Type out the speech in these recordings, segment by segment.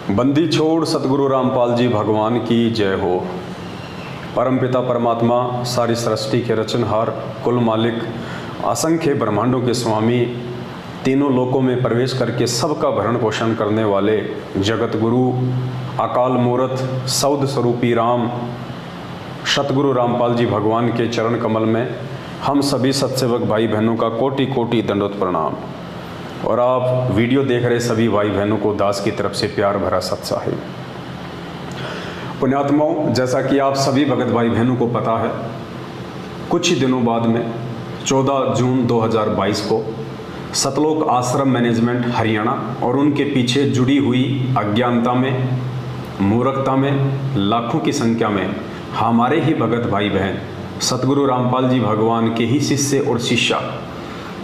बंदी छोड़ सतगुरु रामपाल जी भगवान की जय हो। परमपिता परमात्मा सारी सृष्टि के रचनहार, कुल मालिक, असंख्य ब्रह्मांडों के स्वामी, तीनों लोकों में प्रवेश करके सबका भरण पोषण करने वाले जगत गुरु, अकाल मूर्त, सौद स्वरूपी राम सतगुरु रामपाल जी भगवान के चरण कमल में हम सभी सत्सेवक भाई बहनों का कोटि कोटि दंडोत प्रणाम। और आप वीडियो देख रहे सभी भाई बहनों को दास की तरफ से प्यार भरा सत साहिब। पुण्यात्माओं, जैसा कि आप सभी भगत भाई बहनों को पता है, कुछ ही दिनों बाद में 14 जून 2022 को सतलोक आश्रम मैनेजमेंट हरियाणा और उनके पीछे जुड़ी हुई अज्ञानता में, मूर्खता में लाखों की संख्या में हमारे ही भगत भाई बहन सतगुरु रामपाल जी भगवान के ही शिष्य और शिष्या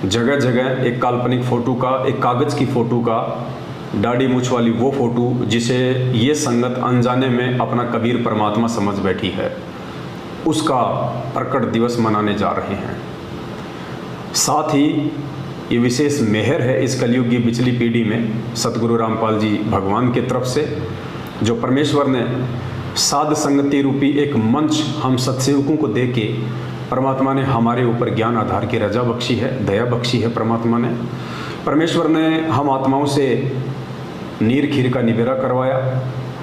जगह जगह एक काल्पनिक फ़ोटो का, एक कागज़ की फ़ोटो का, दाढ़ी मूछ वाली वो फ़ोटो जिसे ये संगत अनजाने में अपना कबीर परमात्मा समझ बैठी है, उसका प्रकट दिवस मनाने जा रहे हैं। साथ ही ये विशेष मेहर है इस कलयुग की पिछली पीढ़ी में सतगुरु रामपाल जी भगवान के तरफ से, जो परमेश्वर ने साध संगति रूपी एक मंच हम सत्सेवकों को दे के परमात्मा ने हमारे ऊपर ज्ञान आधार की रजा बख्शी है, दया बख्शी है। परमेश्वर ने हम आत्माओं से नीर खीर का निबेरा करवाया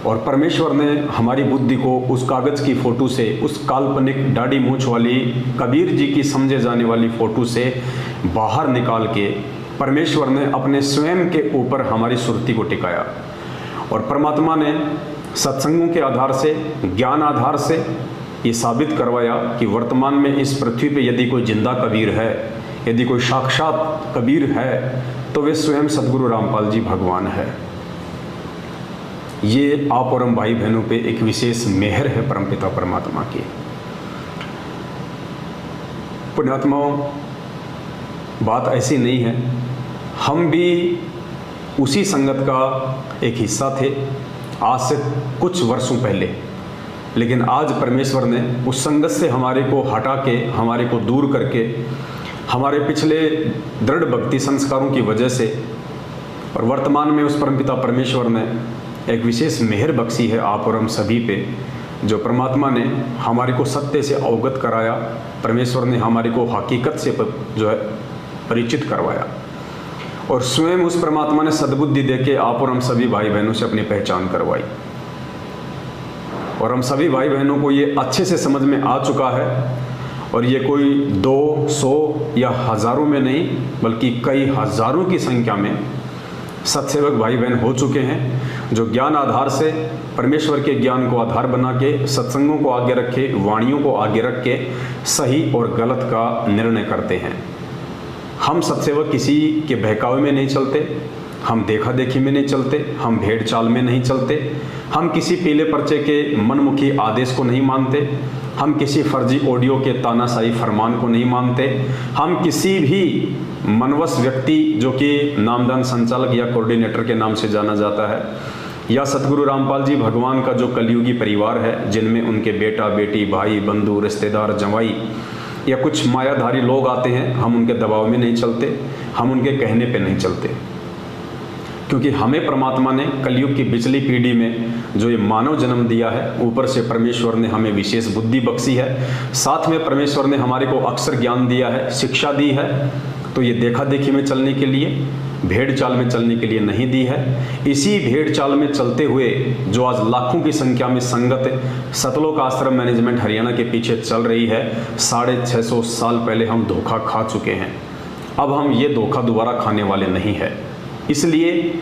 और परमेश्वर ने हमारी बुद्धि को उस कागज़ की फ़ोटो से, उस काल्पनिक दाढ़ी मूछ वाली कबीर जी की समझे जाने वाली फ़ोटो से बाहर निकाल के परमेश्वर ने अपने स्वयं के ऊपर हमारी सुरती को टिकाया। और परमात्मा ने सत्संगों के आधार से, ज्ञान आधार से ये साबित करवाया कि वर्तमान में इस पृथ्वी पे यदि कोई जिंदा कबीर है, यदि कोई साक्षात कबीर है, तो वे स्वयं सतगुरु रामपाल जी भगवान है। ये आप और हम भाई बहनों पे एक विशेष मेहर है परमपिता परमात्मा की। पुण्यात्माओं, बात ऐसी नहीं है, हम भी उसी संगत का एक हिस्सा थे आज से कुछ वर्षों पहले, लेकिन आज परमेश्वर ने उस संगत से हमारे को हटा के, हमारे को दूर करके, हमारे पिछले दृढ़ भक्ति संस्कारों की वजह से और वर्तमान में उस परमपिता परमेश्वर ने एक विशेष मेहर बख्शी है आप और हम सभी पे, जो परमात्मा ने हमारे को सत्य से अवगत कराया। परमेश्वर ने हमारे को हकीकत से जो है परिचित करवाया और स्वयं उस परमात्मा ने सद्बुद्धि देके आप और हम सभी भाई बहनों से अपनी पहचान करवाई। और हम सभी भाई बहनों को ये अच्छे से समझ में आ चुका है और ये कोई 200 या हज़ारों में नहीं, बल्कि कई हज़ारों की संख्या में सत्सेवक भाई बहन हो चुके हैं, जो ज्ञान आधार से परमेश्वर के ज्ञान को आधार बना के सत्संगों को आगे रखे, वाणियों को आगे रख के सही और गलत का निर्णय करते हैं। हम सत्सेवक किसी के बहकावे में नहीं चलते, हम देखा देखी में नहीं चलते, हम भेड़ चाल में नहीं चलते, हम किसी पीले पर्चे के मनमुखी आदेश को नहीं मानते, हम किसी फर्जी ऑडियो के तानाशाही फरमान को नहीं मानते, हम किसी भी मनवश व्यक्ति जो कि नामदान संचालक या कोऑर्डिनेटर के नाम से जाना जाता है, या सतगुरु रामपाल जी भगवान का जो कलयुगी परिवार है, जिनमें उनके बेटा बेटी, भाई बंधु, रिश्तेदार, जवाई या कुछ मायाधारी लोग आते हैं, हम उनके दबाव में नहीं चलते, हम उनके कहने पे नहीं चलते, क्योंकि हमें परमात्मा ने कलयुग की पिछली पीढ़ी में जो ये मानव जन्म दिया है, ऊपर से परमेश्वर ने हमें विशेष बुद्धि बख्शी है, साथ में परमेश्वर ने हमारे को अक्षर ज्ञान दिया है, शिक्षा दी है, तो ये देखा देखी में चलने के लिए, भेड़ चाल में चलने के लिए नहीं दी है। इसी भेड़ चाल में चलते हुए जो आज लाखों की संख्या में संगत सतलोक आश्रम मैनेजमेंट हरियाणा के पीछे चल रही है, 650 साल पहले हम धोखा खा चुके हैं। अब हम ये धोखा दोबारा खाने वाले नहीं है। इसलिए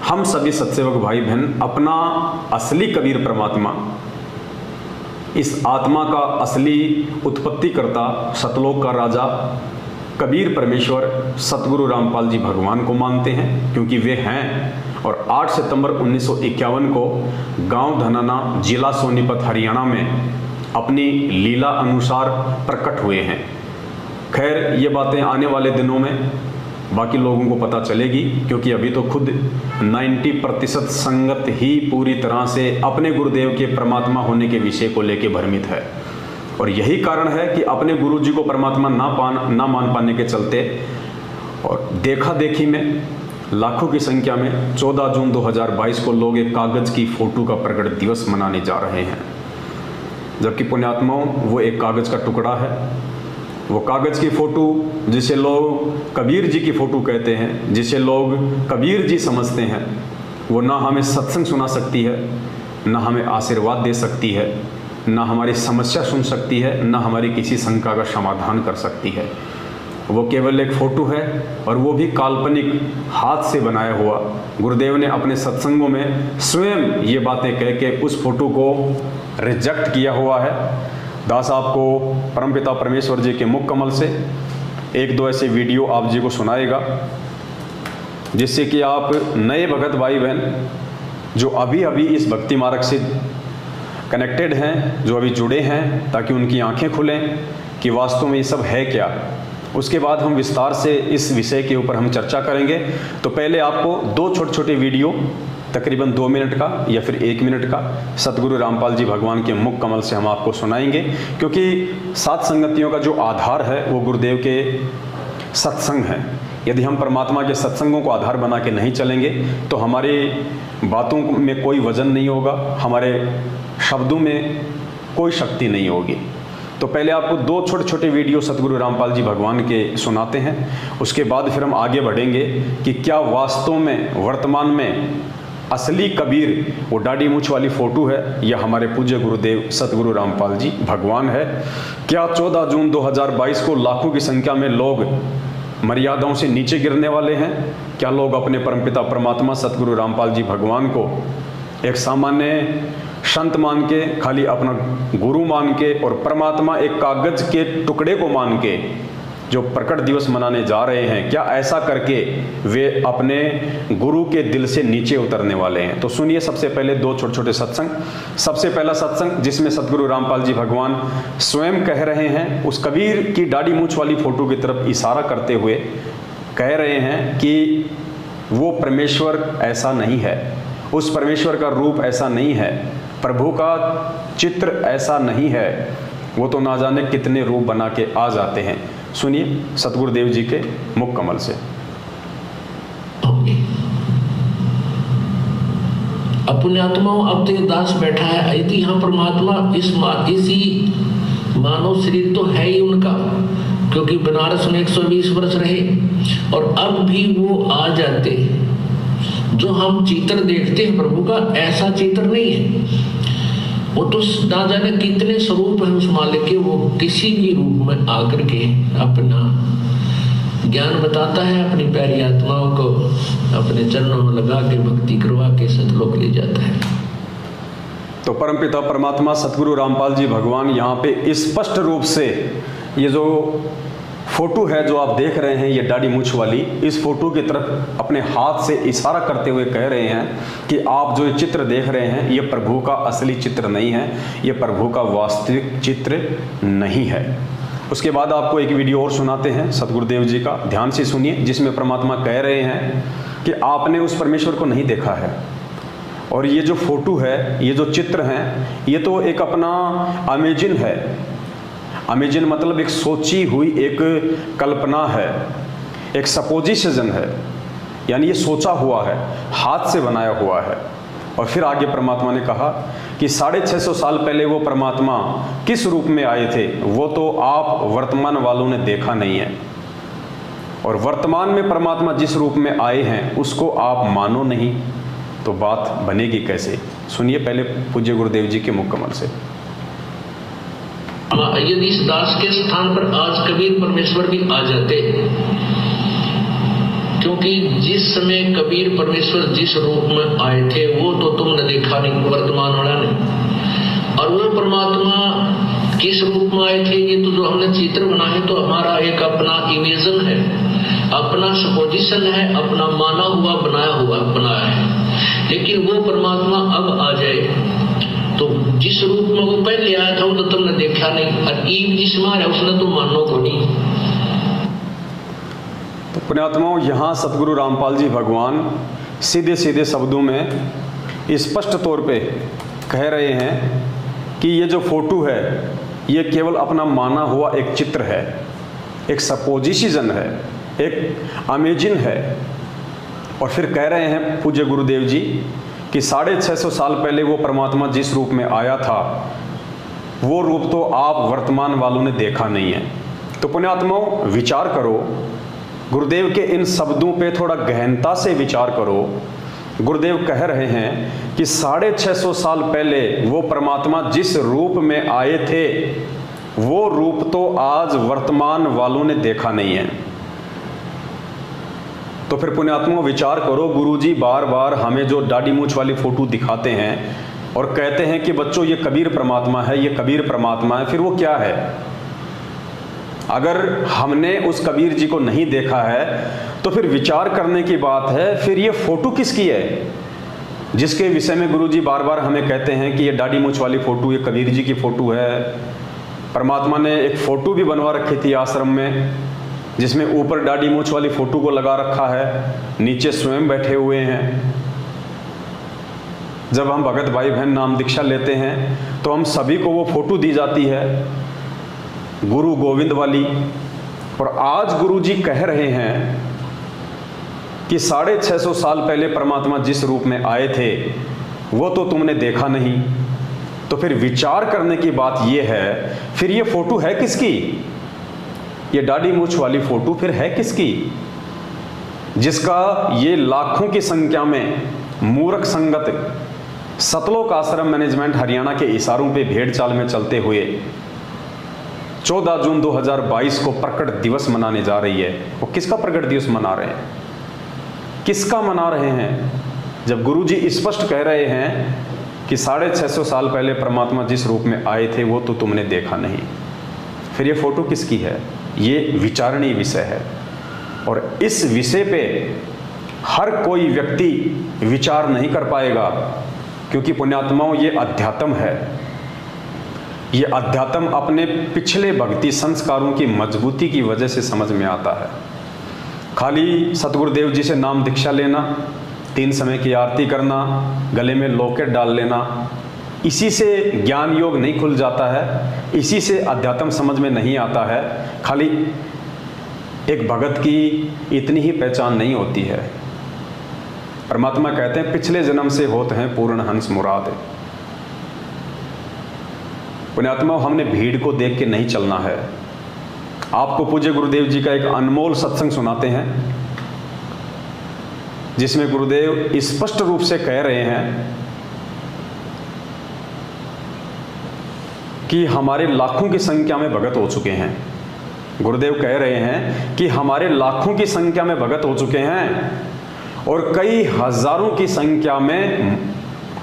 हम सभी सत्सेवक भाई बहन अपना असली कबीर परमात्मा, इस आत्मा का असली उत्पत्ति करता, सतलोक का राजा कबीर परमेश्वर सतगुरु रामपाल जी भगवान को मानते हैं, क्योंकि वे हैं। और 8 सितंबर 1951 को गांव धनाना, जिला सोनीपत, हरियाणा में अपनी लीला अनुसार प्रकट हुए हैं। खैर, ये बातें आने वाले दिनों में बाकी लोगों को पता चलेगी, क्योंकि अभी तो खुद 90% संगत ही पूरी तरह से अपने गुरुदेव के परमात्मा होने के विषय को लेकर भ्रमित है। और यही कारण है कि अपने गुरु जी को परमात्मा ना मान पाने के चलते और देखा देखी में लाखों की संख्या में 14 जून 2022 को लोग एक कागज़ की फ़ोटो का प्रकट दिवस मनाने जा रहे हैं, जबकि पुण्यात्माओं वो एक कागज़ का टुकड़ा है। वो कागज़ की फ़ोटो जिसे लोग कबीर जी की फ़ोटो कहते हैं, जिसे लोग कबीर जी समझते हैं, वो ना हमें सत्संग सुना सकती है, ना हमें आशीर्वाद दे सकती है, ना हमारी समस्या सुन सकती है, ना हमारी किसी शंका का समाधान कर सकती है। वो केवल एक फ़ोटो है, और वो भी काल्पनिक हाथ से बनाया हुआ। गुरुदेव ने अपने सत्संगों में स्वयं ये बातें कह के उस फोटो को रिजेक्ट किया हुआ है। दास आपको परमपिता परमेश्वर जी के मुख कमल से एक दो ऐसे वीडियो आप जी को सुनाएगा, जिससे कि आप नए भगत भाई बहन जो अभी अभी इस भक्ति मार्ग से कनेक्टेड हैं, जो अभी जुड़े हैं, ताकि उनकी आंखें खुलें कि वास्तव में ये सब है क्या। उसके बाद हम विस्तार से इस विषय के ऊपर हम चर्चा करेंगे। तो पहले आपको दो छोटे छोटे वीडियो तकरीबन 2 मिनट का या फिर 1 मिनट का सतगुरु रामपाल जी भगवान के मुख कमल से हम आपको सुनाएंगे, क्योंकि सात संगतियों का जो आधार है वो गुरुदेव के सत्संग है। यदि हम परमात्मा के सत्संगों को आधार बना के नहीं चलेंगे तो हमारी बातों में कोई वजन नहीं होगा, हमारे शब्दों में कोई शक्ति नहीं होगी। तो पहले आपको दो छोटे छोटे वीडियो सतगुरु रामपाल जी भगवान के सुनाते हैं, उसके बाद फिर हम आगे बढ़ेंगे कि क्या वास्तव में वर्तमान में असली कबीर वो दाढ़ी मूछ वाली फ़ोटो है या हमारे पूज्य गुरुदेव सतगुरु रामपाल जी भगवान है। क्या 14 जून 2022 को लाखों की संख्या में लोग मर्यादाओं से नीचे गिरने वाले हैं? क्या लोग अपने परमपिता परमात्मा सतगुरु रामपाल जी भगवान को एक सामान्य संत मान के, खाली अपना गुरु मान के, और परमात्मा एक कागज़ के टुकड़े को मान के जो प्रकट दिवस मनाने जा रहे हैं, क्या ऐसा करके वे अपने गुरु के दिल से नीचे उतरने वाले हैं? तो सुनिए सबसे पहले दो छोटे छोटे सत्संग। सबसे पहला सत्संग जिसमें सतगुरु रामपाल जी भगवान स्वयं कह रहे हैं, उस कबीर की दाढ़ी मूछ वाली फ़ोटो की तरफ इशारा करते हुए कह रहे हैं कि वो परमेश्वर ऐसा नहीं है, उस परमेश्वर का रूप ऐसा नहीं है, प्रभु का चित्र ऐसा नहीं है, वो तो ना जाने कितने रूप बना के आ जाते हैं। सुनिए सतगुरुदेव जी के मुख कमल से। अपने आत्माओं, अब तो ये दास बैठा है, यदि यहाँ परमात्मा इसी मानव शरीर तो है ही उनका, क्योंकि बनारस में 120 वर्ष रहे, और अब भी वो आ जाते। जो हम चित्र देखते हैं प्रभु का, ऐसा चित्र नहीं है। वो तो ना जाने कितने स्वरूप है उस मालिक के, वो किसी भी रूप में आकर के अपना ज्ञान बताता है, अपनी प्यारी आत्माओं को अपने चरणों में लगा के भक्ति करवा के सतलोक ले जाता है। तो परमपिता परमात्मा सतगुरु रामपाल जी भगवान यहाँ पे स्पष्ट रूप से ये जो फोटो है जो आप देख रहे हैं, ये दाढ़ी मूछ वाली, इस फोटो की तरफ अपने हाथ से इशारा करते हुए कह रहे हैं कि आप जो ये चित्र देख रहे हैं, ये प्रभु का असली चित्र नहीं है, ये प्रभु का वास्तविक चित्र नहीं है। उसके बाद आपको एक वीडियो और सुनाते हैं सतगुरुदेव जी का, ध्यान से सुनिए, जिसमें परमात्मा कह रहे हैं कि आपने उस परमेश्वर को नहीं देखा है, और ये जो फोटो है, ये जो चित्र हैं, ये तो एक अपना अमेजिन है। अमेजिन मतलब एक सोची हुई एक कल्पना है, एक सपोजिशन है, यानी ये सोचा हुआ है, हाथ से बनाया हुआ है। और फिर आगे परमात्मा ने कहा कि 650 साल पहले वो परमात्मा किस रूप में आए थे, वो तो आप वर्तमान वालों ने देखा नहीं है, और वर्तमान में परमात्मा जिस रूप में आए हैं उसको आप मानो नहीं, तो बात बनेगी कैसे? सुनिए पहले पूज्य गुरुदेव जी के मुख कमल से। यदि इस दास के स्थान पर आज कबीर परमेश्वर भी आ जाते, क्योंकि जिस समय कबीर परमेश्वर जिस रूप में आए थे वो तो तुमने देखा नहीं, वर्तमान वाला नहीं, और वो परमात्मा किस रूप में आए थे, ये तो जो हमने चित्र बना है तो हमारा एक अपना इमेजन है, अपना सपोजिशन है, अपना माना हुआ बनाया है। लेकिन वो परमात्मा अब आ जाए तो जिस रूप में वो पहले आया था वो तो तुमने देखा नहीं, और ईब जिसमें है उसने तो मानो को नहीं। तो पुण्यात्माओं, यहाँ सतगुरु रामपाल जी भगवान सीधे सीधे शब्दों में स्पष्ट तौर पे कह रहे हैं कि ये जो फोटो है ये केवल अपना माना हुआ एक चित्र है, एक सपोजिशन है, एक अमेजिन है। और फिर कह रहे हैं पूज्य गुरुदेव जी कि 650 साल पहले वो परमात्मा जिस रूप में आया था वो रूप तो आप वर्तमान वालों ने देखा नहीं है। तो पुण्यात्माओं विचार करो, गुरुदेव के इन शब्दों पे थोड़ा गहनता से विचार करो। गुरुदेव कह रहे हैं कि 650 साल पहले वो परमात्मा जिस रूप में आए थे वो रूप तो आज वर्तमान वालों ने देखा नहीं है। तो फिर पुण्यात्मा विचार करो, गुरुजी बार बार हमें जो दाढ़ी मूंछ वाली फोटो दिखाते हैं और कहते हैं कि बच्चों ये कबीर परमात्मा है, ये कबीर परमात्मा है, फिर वो क्या है? अगर हमने उस कबीर जी को नहीं देखा है तो फिर विचार करने की बात है, फिर ये फोटो किसकी है जिसके विषय में गुरुजी बार बार हमें कहते हैं कि ये दाढ़ी मूंछ वाली फोटो ये कबीर जी की फोटो है। परमात्मा ने एक फोटो भी बनवा रखी थी आश्रम में जिसमें ऊपर दाढ़ी मूंछ वाली फोटो को लगा रखा है, नीचे स्वयं बैठे हुए हैं। जब हम भगत भाई बहन नाम दीक्षा लेते हैं तो हम सभी को वो फोटो दी जाती है गुरु गोविंद वाली। और आज गुरुजी कह रहे हैं कि 650 साल पहले परमात्मा जिस रूप में आए थे वो तो तुमने देखा नहीं। तो फिर विचार करने की बात ये है, फिर ये फोटो है किसकी? ये दाढ़ी मूंछ वाली फोटो फिर है किसकी जिसका ये लाखों की संख्या में मूर्ख संगत सतलोक आश्रम मैनेजमेंट हरियाणा के इशारों पे भेड़ चाल में चलते हुए 14 जून 2022 को प्रकट दिवस मनाने जा रही है। वो किसका प्रकट दिवस मना रहे हैं, किसका मना रहे हैं? जब गुरुजी स्पष्ट कह रहे हैं कि 650 साल पहले परमात्मा जिस रूप में आए थे वो तो तुमने देखा नहीं, फिर ये फोटो किसकी है? ये विचारणीय विषय है और इस विषय पे हर कोई व्यक्ति विचार नहीं कर पाएगा, क्योंकि पुण्यात्माओं ये अध्यात्म है। ये अध्यात्म अपने पिछले भक्ति संस्कारों की मजबूती की वजह से समझ में आता है। खाली सतगुरुदेव जी से नाम दीक्षा लेना, 3 समय की आरती करना, गले में लॉकेट डाल लेना, इसी से ज्ञान योग नहीं खुल जाता है, इसी से अध्यात्म समझ में नहीं आता है। खाली एक भगत की इतनी ही पहचान नहीं होती है। परमात्मा कहते हैं पिछले जन्म से होते हैं पूर्ण हंस मुराद। पुण्यात्मा हमने भीड़ को देख के नहीं चलना है। आपको पूज्य गुरुदेव जी का एक अनमोल सत्संग सुनाते हैं जिसमें गुरुदेव स्पष्ट रूप से कह रहे हैं कि हमारे लाखों की संख्या में भगत हो चुके हैं। गुरुदेव कह रहे हैं कि हमारे लाखों की संख्या में भगत हो चुके हैं और कई हजारों की संख्या में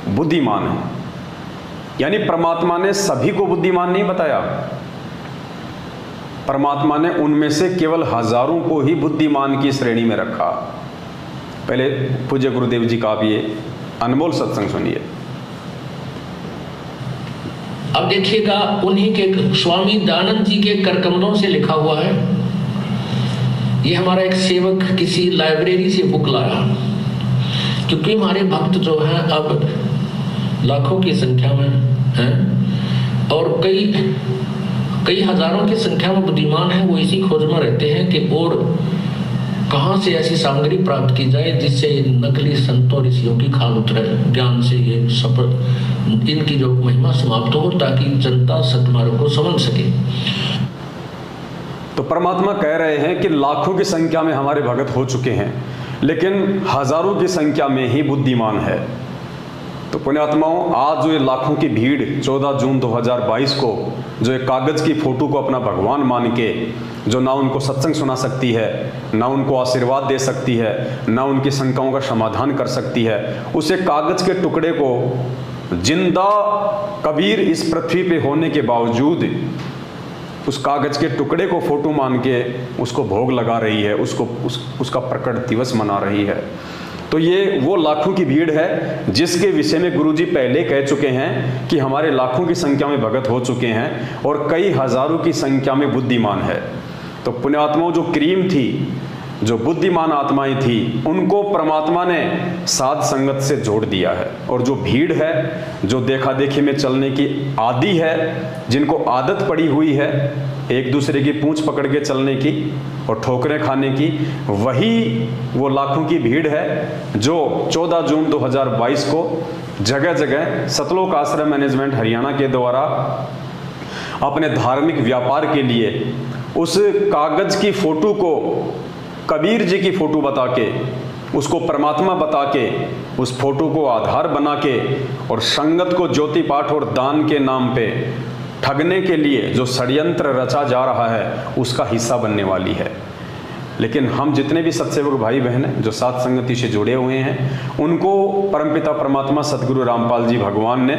बुद्धिमान हैं। यानी परमात्मा ने सभी को बुद्धिमान नहीं बताया, परमात्मा ने उनमें से केवल हजारों को ही बुद्धिमान की श्रेणी में रखा। पहले पूज्य गुरुदेव जी का आप ये अनमोल सत्संग सुनिए। अब देखिएगा, उन्हीं के स्वामी दयानंद जी के करकमलों से लिखा हुआ है। ये हमारा एक सेवक किसी लाइब्रेरी से बुक लाया, क्योंकि हमारे भक्त जो हैं अब लाखों की संख्या में हैं और कई हजारों की संख्या में बुद्धिमान हैं। वो इसी खोज में रहते हैं कि और कहाँ से ऐसी सामग्री प्राप्त की जाए जिससे नकली संतों ऋषियों की खाल उतरे, ज्ञान से ये सफल इनकी जो महिमा समाप्त हो, ताकि जनता सतमार्ग को समझ सके। तो परमात्मा कह रहे हैं कि लाखों की संख्या में हमारे भगत हो चुके हैं, लेकिन हजारों की संख्या में ही बुद्धिमान है। तो पुण्यात्माओं, आज जो ये लाखों की भीड़ 14 जून 2022 को जो एक कागज़ की फ़ोटो को अपना भगवान मान के, जो ना उनको सत्संग सुना सकती है, ना उनको आशीर्वाद दे सकती है, ना उनकी शंकाओं का समाधान कर सकती है, उस एक कागज़ के टुकड़े को जिंदा कबीर इस पृथ्वी पे होने के बावजूद उस कागज़ के टुकड़े को फ़ोटो मान के उसको भोग लगा रही है, उसका प्रकट दिवस मना रही है। तो ये वो लाखों की भीड़ है जिसके विषय में गुरुजी पहले कह चुके हैं कि हमारे लाखों की संख्या में भगत हो चुके हैं और कई हजारों की संख्या में बुद्धिमान है। तो पुण्यात्माओं, जो क्रीम थी, जो बुद्धिमान आत्माएं थी, उनको परमात्मा ने साध संगत से जोड़ दिया है। और जो भीड़ है, जो देखा देखी में चलने की आदी है, जिनको आदत पड़ी हुई है, एक दूसरे की पूंछ पकड़ के चलने की और ठोकरें खाने की, वही वो लाखों की भीड़ है जो 14 जून 2022 को जगह जगह सतलोक आश्रम मैनेजमेंट हरियाणा के द्वारा अपने धार्मिक व्यापार के लिए उस कागज की फोटो को कबीर जी की फोटो बता के, उसको परमात्मा बता के, उस फोटो को आधार बना के और संगत को ज्योति पाठ और दान के नाम पे ठगने के लिए जो षड्यंत्र रचा जा रहा है उसका हिस्सा बनने वाली है। लेकिन हम जितने भी सत्सेवक भाई बहन हैं जो साथ संगति से जुड़े हुए हैं, उनको परमपिता परमात्मा सदगुरु रामपाल जी भगवान ने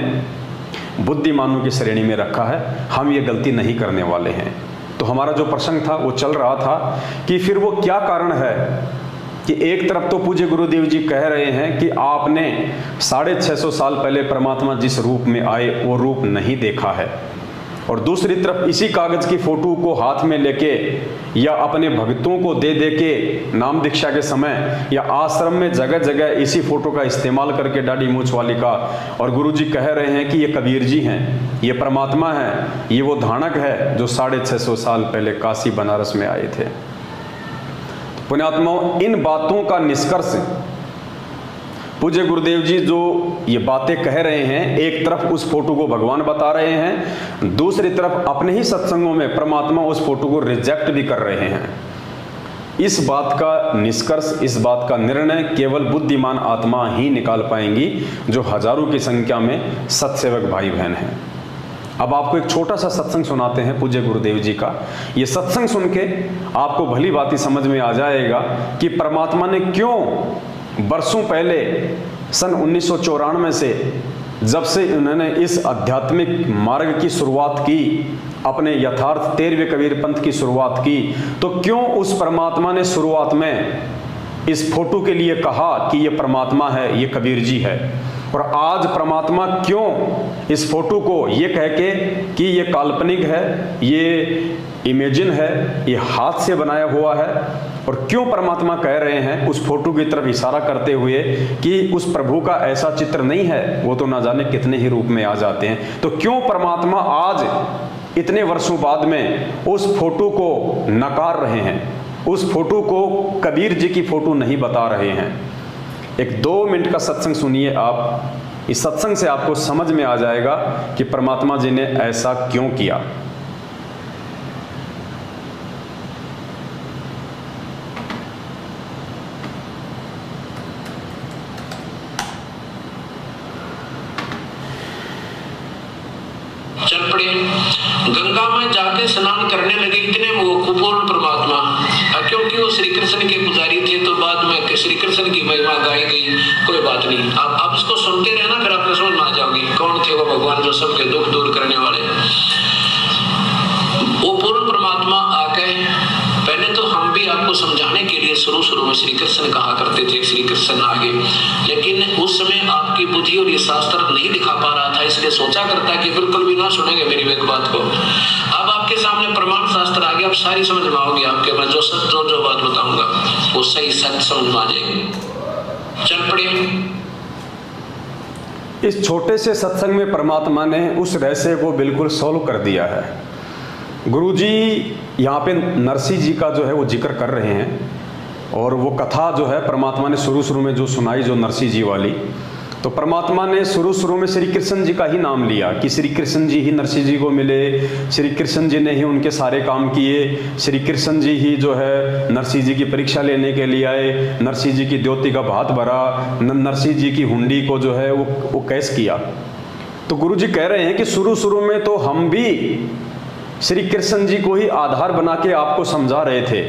बुद्धिमानों की श्रेणी में रखा है। हम ये गलती नहीं करने वाले हैं। तो हमारा जो प्रसंग था वो चल रहा था कि फिर वो क्या कारण है कि एक तरफ तो पूज्य गुरुदेव जी कह रहे हैं कि आपने 650 साल पहले परमात्मा जिस रूप में आए वो रूप नहीं देखा है, और दूसरी तरफ इसी कागज की फोटो को हाथ में लेके या अपने भक्तों को दे दे के नाम दीक्षा के समय या आश्रम में जगह जगह इसी फोटो का इस्तेमाल करके दाढ़ी मूंछ वाली का, और गुरुजी कह रहे हैं कि ये कबीर जी हैं, ये परमात्मा है, ये वो धानक है जो 650 साल पहले काशी बनारस में आए थे। पुण्यात्माओं, इन बातों का निष्कर्ष पूज्य गुरुदेव जी जो ये बातें कह रहे हैं, एक तरफ उस फोटो को भगवान बता रहे हैं, दूसरी तरफ अपने ही सत्संगों में परमात्मा उस फोटो को रिजेक्ट भी कर रहे हैं। इस बात का निष्कर्ष, इस बात का निर्णय केवल बुद्धिमान आत्मा ही निकाल पाएंगी जो हजारों की संख्या में सत्सेवक भाई बहन हैं। अब आपको एक छोटा सा सत्संग सुनाते हैं पूज्य गुरुदेव जी का। ये सत्संग सुन के आपको भली बात ही समझ में आ जाएगा कि परमात्मा ने क्यों बरसों पहले सन 1994 से जब से उन्होंने इस आध्यात्मिक मार्ग की शुरुआत की, अपने यथार्थ 13वें कबीर पंथ की शुरुआत की, तो क्यों उस परमात्मा ने शुरुआत में इस फोटो के लिए कहा कि ये परमात्मा है, ये कबीर जी है, और आज परमात्मा क्यों इस फोटो को ये कह के कि ये काल्पनिक है, ये इमेजिन है, ये हाथ से बनाया हुआ है, और क्यों परमात्मा कह रहे हैं उस फोटो की तरफ इशारा करते हुए कि उस प्रभु का ऐसा चित्र नहीं है, वो तो ना जाने कितने ही रूप में आ जाते हैं। तो क्यों परमात्मा आज इतने वर्षों बाद में उस फोटो को नकार रहे हैं, उस फोटो को कबीर जी की फोटो नहीं बता रहे हैं। एक 2 मिनट का सत्संग सुनिए आप। इस सत्संग से आपको समझ में आ जाएगा कि परमात्मा जी ने ऐसा क्यों किया। चल पड़े, गंगा में जाके स्नान करने लगे इतने वो कुपूर्ण परमात्मा, क्योंकि वो श्री कृष्ण के पुजारी थे तो बाद में श्री कृष्ण की महिमा गाई गई। कोई बात नहीं, आप इसको सुनते रहना, फिर आपको समझ में आ जाओगे कौन थे वो भगवान जो सबके दुख दूर करने वाले। वो पूर्ण परमात्मा आके पहले तो हम भी आपको समझाने के लिए शुरू में श्री कृष्ण कहा करते थे, श्री कृष्ण आगे, लेकिन उस समय आपकी बुद्धि और ये शास्त्र नहीं दिखा पा रहा था, इसलिए सोचा करता कि बिल्कुल भी ना सुनेंगे मेरी एक बात को। अब आपके सामने प्रमाण शास्त्र आ गया, अब सारी समझ में आओगे आपके, मैं जो सच जो बात बताऊंगा वो सही सच समझ में आ जाएगी। चल पड़े। इस छोटे से सत्संग में परमात्मा ने उस रहस्य को बिल्कुल सॉल्व कर दिया है। गुरुजी यहाँ पे नरसिंह जी का जो है वो जिक्र कर रहे हैं, और वो कथा जो है परमात्मा ने शुरू में जो सुनाई, जो नरसिंह जी वाली, तो परमात्मा ने शुरू में श्री कृष्ण जी का ही नाम लिया कि श्री कृष्ण जी ही नरसिंह जी को मिले, श्री कृष्ण जी ने ही उनके सारे काम किए, श्री कृष्ण जी ही जो है नरसिंह जी की परीक्षा लेने के लिए आए, नरसिंह जी की द्योति का भात भरा, नरसिंह जी की हुंडी को जो है वो कैस किया। तो गुरु जी कह रहे हैं कि शुरू में तो हम भी श्री कृष्ण जी को ही आधार बना के आपको समझा रहे थे।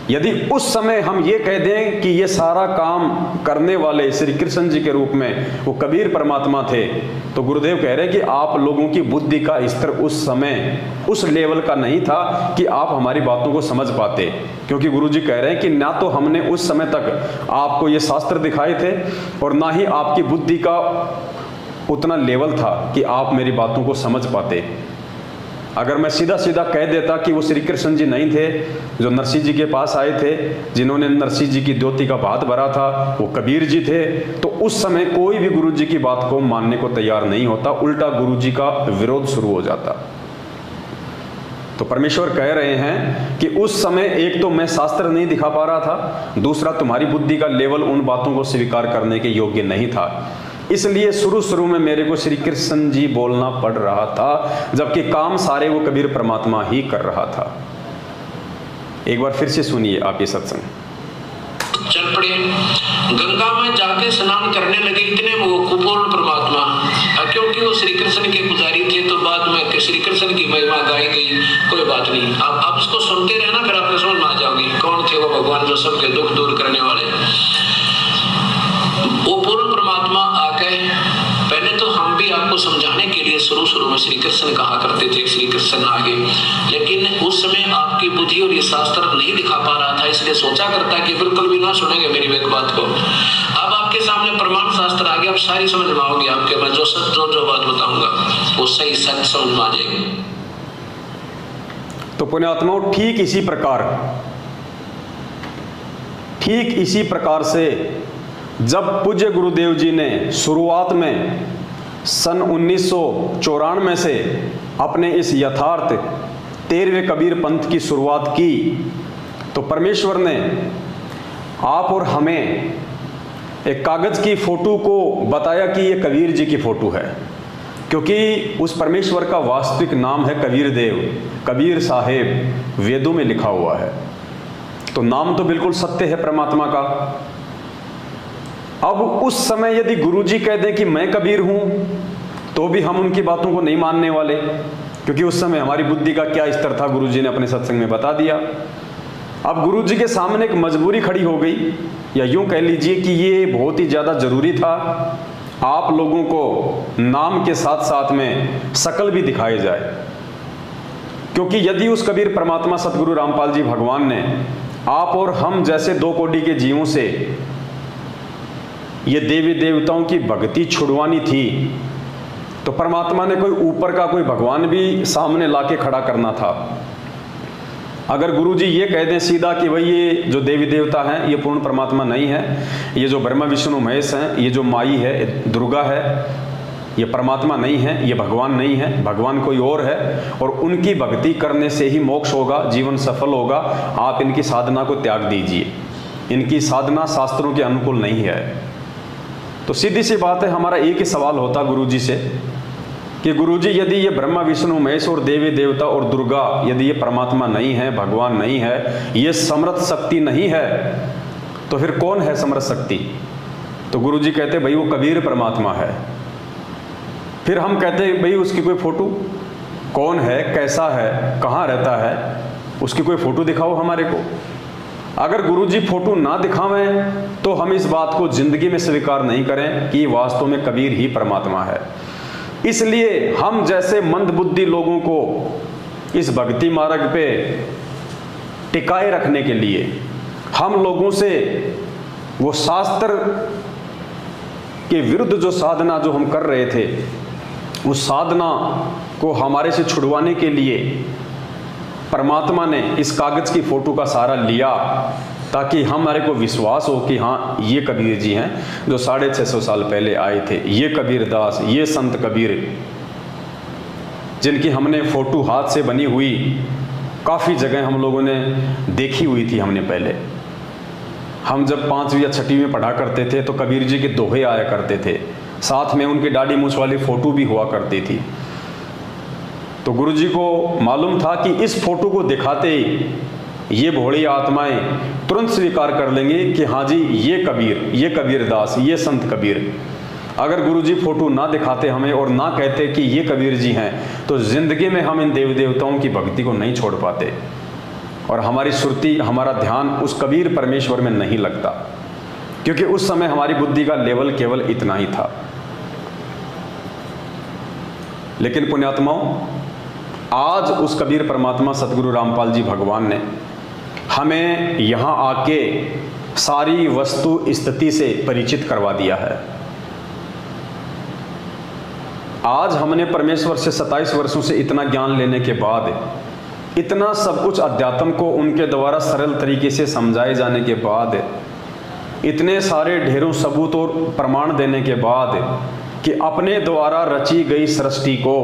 यदि उस समय हम ये कह दें कि ये सारा काम करने वाले श्री कृष्ण जी के रूप में वो कबीर परमात्मा थे, तो गुरुदेव कह रहे हैं कि आप लोगों की बुद्धि का स्तर उस समय उस लेवल का नहीं था कि आप हमारी बातों को समझ पाते। क्योंकि गुरुजी कह रहे हैं कि ना तो हमने उस समय तक आपको ये शास्त्र दिखाए थे, और ना ही आपकी बुद्धि का उतना लेवल था कि आप मेरी बातों को समझ पाते। अगर मैं सीधा कह देता कि वो श्री कृष्ण जी नहीं थे जो नरसिंह जी के पास आए थे, जिन्होंने नरसिंह जी की द्योति का भात भरा था, वो कबीर जी थे, तो उस समय कोई भी गुरु जी की बात को मानने को तैयार नहीं होता, उल्टा गुरु जी का विरोध शुरू हो जाता। तो परमेश्वर कह रहे हैं कि उस समय एक तो मैं शास्त्र नहीं दिखा पा रहा था, दूसरा तुम्हारी बुद्धि का लेवल उन बातों को स्वीकार करने के योग्य नहीं था, इसलिए शुरू में मेरे को श्री कृष्ण जी बोलना पड़ रहा था, जबकि काम सारे वो कबीर परमात्मा ही कर रहा था। एक बार फिर से सुनिए आप ये सत्संग। चल पड़े, गंगा में जाके स्नान करने लगे इतने वो कुपूर्ण परमात्मा, क्योंकि वो श्री कृष्ण के पुजारी थे तो बाद में श्री कृष्ण की महिमा गाई गई, कोई बात नहीं। आप इसको सुनते रहना, फिर आपको समझ में आ जाओगी कौन थे वो भगवान जो सबके दुख दूर करने वाले। वो पूर्ण परमात्मा आके पहले तो हम भी आपको समझाने के लिए शुरू में श्री कृष्ण कहा करते थे, श्री कृष्ण आगे, लेकिन उस समय आपकी बुद्धि और ये शास्त्र नहीं दिखा पा रहा था, इसलिए सोचा करता कि बिल्कुल भी ना सुनेंगे मेरी एक बात को। अब आपके सामने प्रमाण शास्त्र आ गया, अब सारी समझ में आओगी आपके, मैं जो बात बताऊंगा वो सही सच समझ में आ जाएगी। तो पुण्यात्माओं, ठीक इसी प्रकार से जब पूज्य गुरुदेव जी ने शुरुआत में सन 1994 से अपने इस यथार्थ 13वें कबीर पंथ की शुरुआत की, तो परमेश्वर ने आप और हमें एक कागज़ की फ़ोटो को बताया कि ये कबीर जी की फ़ोटो है, क्योंकि उस परमेश्वर का वास्तविक नाम है कबीर देव, कबीर साहेब, वेदों में लिखा हुआ है। तो नाम तो बिल्कुल सत्य है परमात्मा का। अब उस समय यदि गुरुजी कह दें कि मैं कबीर हूं, तो भी हम उनकी बातों को नहीं मानने वाले, क्योंकि उस समय हमारी बुद्धि का क्या स्तर था गुरुजी ने अपने सत्संग में बता दिया। अब गुरुजी के सामने एक मजबूरी खड़ी हो गई, या यूं कह लीजिए कि ये बहुत ही ज़्यादा ज़रूरी था, आप लोगों को नाम के साथ साथ में शकल भी दिखाई जाए। क्योंकि यदि उस कबीर परमात्मा सतगुरु रामपाल जी भगवान ने आप और हम जैसे दो कोटि के जीवों से ये देवी देवताओं की भक्ति छुड़वानी थी, तो परमात्मा ने कोई ऊपर का कोई भगवान भी सामने लाके खड़ा करना था। अगर गुरुजी ये कह दें सीधा कि भाई ये जो देवी देवता हैं ये पूर्ण परमात्मा नहीं है, ये जो ब्रह्मा विष्णु महेश हैं, ये जो माई है दुर्गा है, ये परमात्मा नहीं है, ये भगवान नहीं है, भगवान कोई और है, और उनकी भक्ति करने से ही मोक्ष होगा, जीवन सफल होगा, आप इनकी साधना को त्याग दीजिए, इनकी साधना शास्त्रों के अनुकूल नहीं है। तो सीधी सी बात है, हमारा एक ही सवाल होता गुरुजी से कि गुरुजी यदि ये ब्रह्मा विष्णु महेश और देवी देवता और दुर्गा यदि ये परमात्मा नहीं है, भगवान नहीं है, ये समर्थ शक्ति नहीं है, तो फिर कौन है समर्थ शक्ति? तो गुरुजी कहते भाई वो कबीर परमात्मा है। फिर हम कहते भाई उसकी कोई फोटो, कौन है, कैसा है, कहाँ रहता है, उसकी कोई फोटो दिखाओ हमारे को। अगर गुरुजी फोटो ना दिखावें तो हम इस बात को जिंदगी में स्वीकार नहीं करें कि वास्तव में कबीर ही परमात्मा है। इसलिए हम जैसे मंदबुद्धि लोगों को इस भक्ति मार्ग पे टिकाए रखने के लिए हम लोगों से वो शास्त्र के विरुद्ध जो साधना जो हम कर रहे थे, उस साधना को हमारे से छुड़वाने के लिए परमात्मा ने इस कागज की फोटो का सहारा लिया, ताकि हमारे को विश्वास हो कि हाँ ये कबीर जी हैं जो 650 साल पहले आए थे, ये कबीर दास, ये संत कबीर, जिनकी हमने फोटो हाथ से बनी हुई काफ़ी जगह हम लोगों ने देखी हुई थी। हमने पहले हम जब 5वीं या 6वीं में पढ़ा करते थे तो कबीर जी के दोहे आया करते थे, साथ में उनकी दाढ़ी मूछ वाली फ़ोटो भी हुआ करती थी। तो गुरुजी को मालूम था कि इस फोटो को दिखाते ही ये भोली आत्माएं तुरंत स्वीकार कर लेंगे कि हाँ जी ये कबीर, ये कबीर दास, ये संत कबीर। अगर गुरुजी फोटो ना दिखाते हमें और ना कहते कि ये कबीर जी हैं, तो ज़िंदगी में हम इन देवी देवताओं की भक्ति को नहीं छोड़ पाते और हमारी सुरती, हमारा ध्यान उस कबीर परमेश्वर में नहीं लगता, क्योंकि उस समय हमारी बुद्धि का लेवल केवल इतना ही था। लेकिन पुण्यात्माओं, आज उस कबीर परमात्मा सतगुरु रामपाल जी भगवान ने हमें यहाँ आके सारी वस्तु स्थिति से परिचित करवा दिया है। आज हमने परमेश्वर से 27 वर्षों से इतना ज्ञान लेने के बाद, इतना सब कुछ अध्यात्म को उनके द्वारा सरल तरीके से समझाए जाने के बाद, इतने सारे ढेरों सबूत और प्रमाण देने के बाद कि अपने द्वारा रची गई सृष्टि को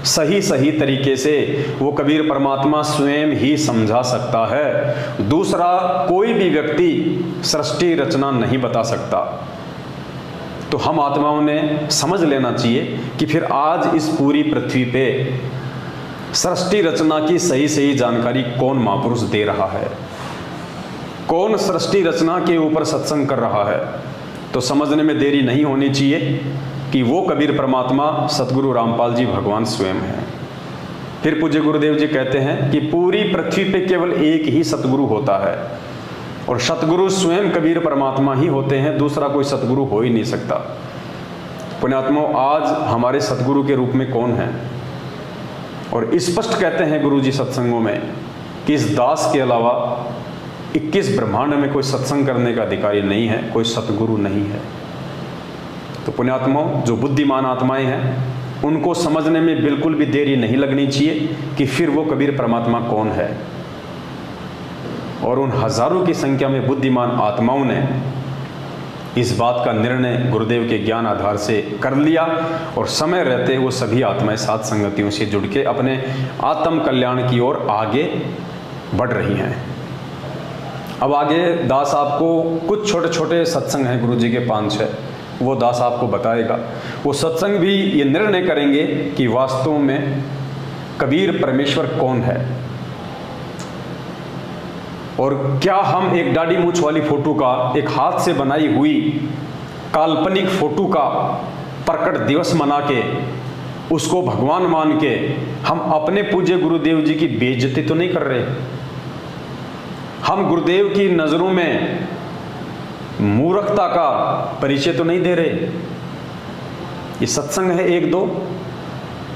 सही सही तरीके से वो कबीर परमात्मा स्वयं ही समझा सकता है। दूसरा कोई भी व्यक्ति सृष्टि रचना नहीं बता सकता। तो हम आत्माओं ने समझ लेना चाहिए कि फिर आज इस पूरी पृथ्वी पे सृष्टि रचना की सही सही जानकारी कौन महापुरुष दे रहा है, कौन सृष्टि रचना के ऊपर सत्संग कर रहा है। तो समझने में देरी नहीं होनी चाहिए कि वो कबीर परमात्मा सतगुरु रामपाल जी भगवान स्वयं हैं। फिर पूज्य गुरुदेव जी कहते हैं कि पूरी पृथ्वी पे केवल एक ही सतगुरु होता है और सतगुरु स्वयं कबीर परमात्मा ही होते हैं, दूसरा कोई सतगुरु हो ही नहीं सकता। पुण्यात्माओं, आज हमारे सतगुरु के रूप में कौन है? और स्पष्ट कहते हैं गुरु जी सत्संगों में कि इस दास के अलावा 21 ब्रह्मांड में कोई सत्संग करने का अधिकारी नहीं है, कोई सतगुरु नहीं है। तो पुण्यात्माओं, जो बुद्धिमान आत्माएं हैं उनको समझने में बिल्कुल भी देरी नहीं लगनी चाहिए कि फिर वो कबीर परमात्मा कौन है। और उन हजारों की संख्या में बुद्धिमान आत्माओं ने इस बात का निर्णय गुरुदेव के ज्ञान आधार से कर लिया और समय रहते वो सभी आत्माएं साथ संगतियों से जुड़ के अपने आत्म कल्याण की ओर आगे बढ़ रही हैं। अब आगे दास आपको कुछ छोटे छोटे सत्संग हैं गुरु जी के 5-6, वो दास आपको बताएगा। वो सत्संग भी ये निर्णय करेंगे कि वास्तव में कबीर परमेश्वर कौन है और क्या हम एक दाढ़ी मूछ वाली फोटो का, एक हाथ से बनाई हुई काल्पनिक फोटो का प्रकट दिवस मना के उसको भगवान मान के हम अपने पूज्य गुरुदेव जी की बेइज्जती तो नहीं कर रहे? हम गुरुदेव की नज़रों में मूर्खता का परिचय तो नहीं दे रहे? ये सत्संग है 1-2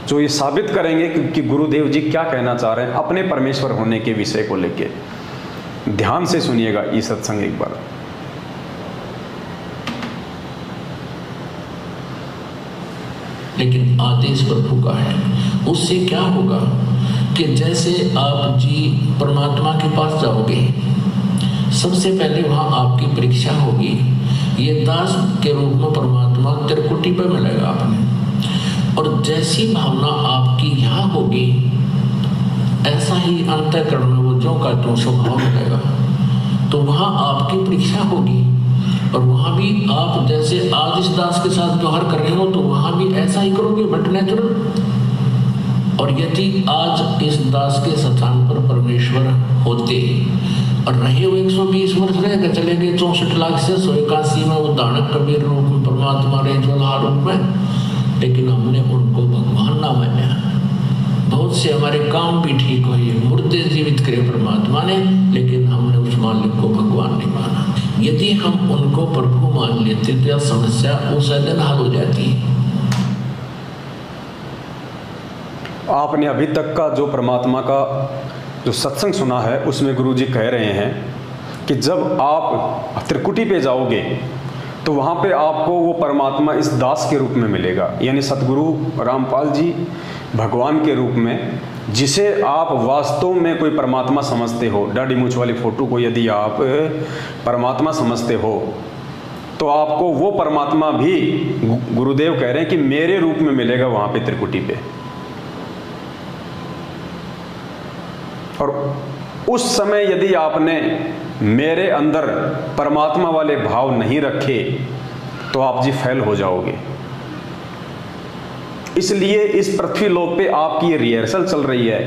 जो ये साबित करेंगे कि गुरुदेव जी क्या कहना चाह रहे हैं अपने परमेश्वर होने के विषय को लेके। ध्यान से सुनिएगा ये सत्संग एक बार। लेकिन आदेश प्रभु का है। उससे क्या होगा कि जैसे आप जी परमात्मा के पास जाओगे, सबसे पहले वहां आपकी परीक्षा होगी। ये दास के रूप में परमात्मा त्रिकुटी पे मिलेगा आपने, और जैसी भावना आपकी यहाँ होगी ऐसा ही अंतःकरण में वो जो का त्यों स्वभाव मिलेगा। तो वहाँ आपकी परीक्षा होगी और वहाँ भी आप जैसे आज इस दास के साथ व्यवहार कर रहे हो तो वहाँ भी ऐसा ही करोगे, बट नेचुरल। और यदि आज इस दास के स्थान पर परमेश्वर होते और रहे हुए 120 वर्ष रह गए, चले गए 64 लाख से 181 में वो दानक कबीर रूप में परमात्मा रहे ज्वला रूप में, लेकिन हमने उनको भगवान ना माना। बहुत से हमारे काम भी ठीक हुए, मुर्दे जीवित करे परमात्मा ने, लेकिन हमने उस मालिक को भगवान नहीं माना। यदि हम उनको प्रभु मान लेते तो यह समस्या उस दिन हल हो जाती है। आपने अभी तक का जो परमात्मा का जो सत्संग सुना है उसमें गुरु जी कह रहे हैं कि जब आप त्रिकुटी पे जाओगे तो वहाँ पे आपको वो परमात्मा इस दास के रूप में मिलेगा, यानी सतगुरु रामपाल जी भगवान के रूप में, जिसे आप वास्तव में कोई परमात्मा समझते हो। दाढ़ी मूछ वाली फोटो को यदि आप परमात्मा समझते हो तो आपको वो परमात्मा भी गुरुदेव कह रहे हैं कि मेरे रूप में मिलेगा वहाँ पे त्रिकुटी पे। और उस समय यदि आपने मेरे अंदर परमात्मा वाले भाव नहीं रखे तो आप जी फेल हो जाओगे। इसलिए इस पृथ्वी लोक पे आपकी ये रिहर्सल चल रही है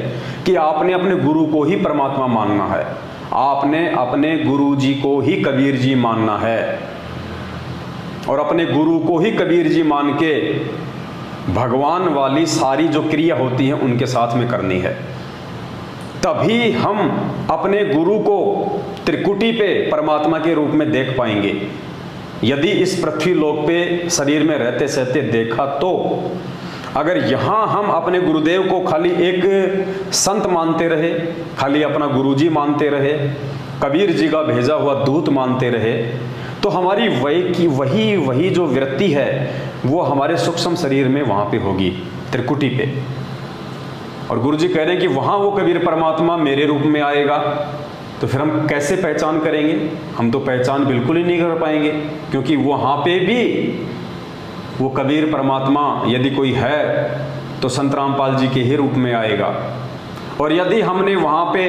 कि आपने अपने गुरु को ही परमात्मा मानना है, आपने अपने गुरु जी को ही कबीर जी मानना है और अपने गुरु को ही कबीर जी मान के भगवान वाली सारी जो क्रिया होती है उनके साथ में करनी है। तभी हम अपने गुरु को त्रिकुटी पे परमात्मा के रूप में देख पाएंगे। यदि इस पृथ्वी लोक पे शरीर में रहते सहते देखा तो अगर यहाँ हम अपने गुरुदेव को खाली एक संत मानते रहे, खाली अपना गुरुजी मानते रहे, कबीर जी का भेजा हुआ दूत मानते रहे, तो हमारी वही जो वृत्ति है वो हमारे सूक्ष्म शरीर में वहाँ पे होगी त्रिकुटी पे। और गुरुजी कह रहे हैं कि वहाँ वो कबीर परमात्मा मेरे रूप में आएगा। तो फिर हम कैसे पहचान करेंगे? हम तो पहचान बिल्कुल ही नहीं कर पाएंगे, क्योंकि वहाँ पे भी वो कबीर परमात्मा यदि कोई है तो संत रामपाल जी के ही रूप में आएगा। और यदि हमने वहां पे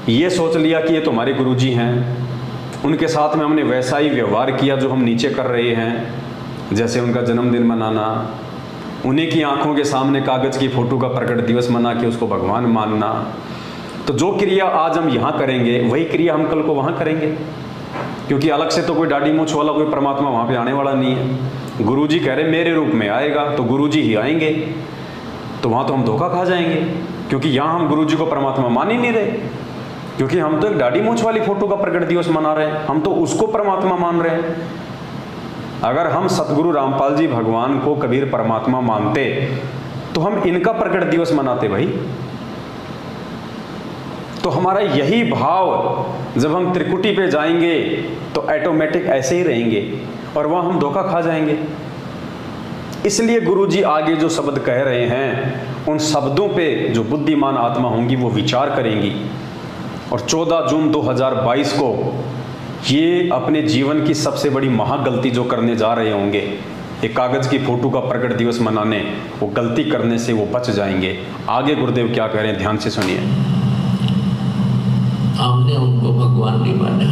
ये सोच लिया कि ये तो हमारे गुरुजी हैं, उनके साथ में हमने वैसा ही व्यवहार किया जो हम नीचे कर रहे हैं, जैसे उनका जन्मदिन मनाना, उन्हीं की आंखों के सामने कागज की फोटो का प्रकट दिवस मना के उसको भगवान मानना, तो जो क्रिया आज हम यहाँ करेंगे वही क्रिया हम कल को वहाँ करेंगे, क्योंकि अलग से तो कोई दाढ़ी मूंछ वाला कोई परमात्मा वहाँ पे आने वाला नहीं है। गुरुजी कह रहे मेरे रूप में आएगा, तो गुरुजी ही आएंगे, तो वहाँ तो हम धोखा खा जाएंगे, क्योंकि यहाँ हम गुरुजी को परमात्मा मान ही नहीं रहे, क्योंकि हम तो एक दाढ़ी मूंछ वाली फोटो का प्रकट दिवस मना रहे हैं, हम तो उसको परमात्मा मान रहे हैं। अगर हम सतगुरु रामपाल जी भगवान को कबीर परमात्मा मानते तो हम इनका प्रकट दिवस मनाते भाई। तो हमारा यही भाव जब हम त्रिकुटी पे जाएंगे तो ऑटोमेटिक ऐसे ही रहेंगे और वहाँ हम धोखा खा जाएंगे। इसलिए गुरुजी आगे जो शब्द कह रहे हैं उन शब्दों पे जो बुद्धिमान आत्मा होंगी वो विचार करेंगी, और 14 जून 2022 को ये अपने जीवन की सबसे बड़ी महागलती जो करने जा रहे होंगे, एक कागज की फोटो का प्रकट दिवस मनाने, वो गलती करने से वो बच जाएंगे। आगे गुरुदेव क्या कह रहे हैं, ध्यान से सुनिए। हमने उनको भगवान नहीं माना,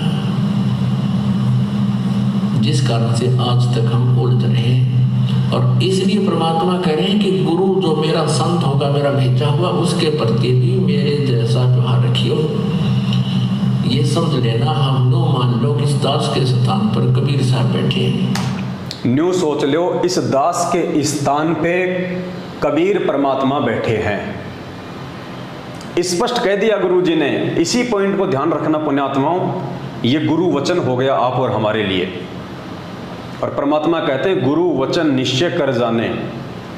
जिस कारण से आज तक हम उलझ रहे हैं, और इसलिए परमात्मा कह रहे हैं कि गुरु जो मेरा संत होगा, मेरा भेजा हुआ, उसके प्रति भी मेरे जैसा व्यवहार रखियो। ये समझ लेना, हम लो मान लो इस दास के स्थान पर कबीर साहब बैठे हैं। न्यू सोच लो, इस दास के स्थान पे कबीर परमात्मा बैठे हैं। स्पष्ट कह दिया गुरुजी ने। इसी पॉइंट को ध्यान रखना पुण्यात्माओं, ये गुरु वचन हो गया आप और हमारे लिए। और परमात्मा कहते हैं गुरु वचन निश्चय कर जाने,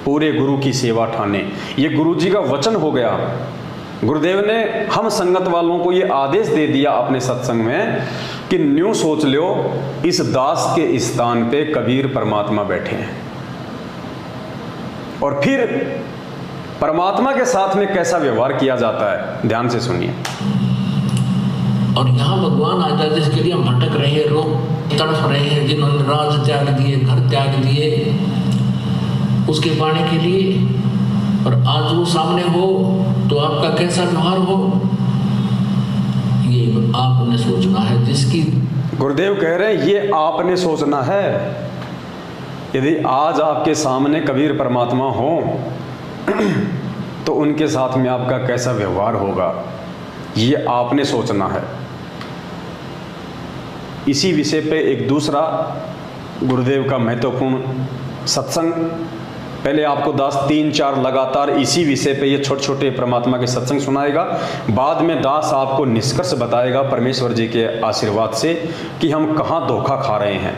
पूरे गुरु की सेवा ठाने। ये गुरुजी का वचन हो गया। गुरुदेव ने हम संगत वालों को ये आदेश दे दिया अपने सत्संग में कि न्यू सोच लो, इस दास के स्थान पे कबीर परमात्मा बैठे हैं। और फिर परमात्मा के साथ में कैसा व्यवहार किया जाता है, ध्यान से सुनिए। और यहाँ भगवान आता है जिसके लिए हम भटक रहे हैं, रोग तड़फ रहे हैं, जिन्होंने राज त्याग दिए, घर त्याग दिए उसके पाने के लिए, और आज वो सामने हो तो आपका कैसा व्यवहार हो, ये आपने सोचना है। जिसकी गुरुदेव कह रहे हैं ये आपने सोचना है। यदि आज आपके सामने कबीर परमात्मा हो तो उनके साथ में आपका कैसा व्यवहार होगा, ये आपने सोचना है। इसी विषय पे एक दूसरा गुरुदेव का महत्वपूर्ण सत्संग, पहले आपको दास 3-4 लगातार इसी विषय पे ये छोटे छोटे परमात्मा के सत्संग सुनाएगा। बाद में दास आपको निष्कर्ष बताएगा परमेश्वर जी के आशीर्वाद से कि हम कहाँ धोखा खा रहे हैं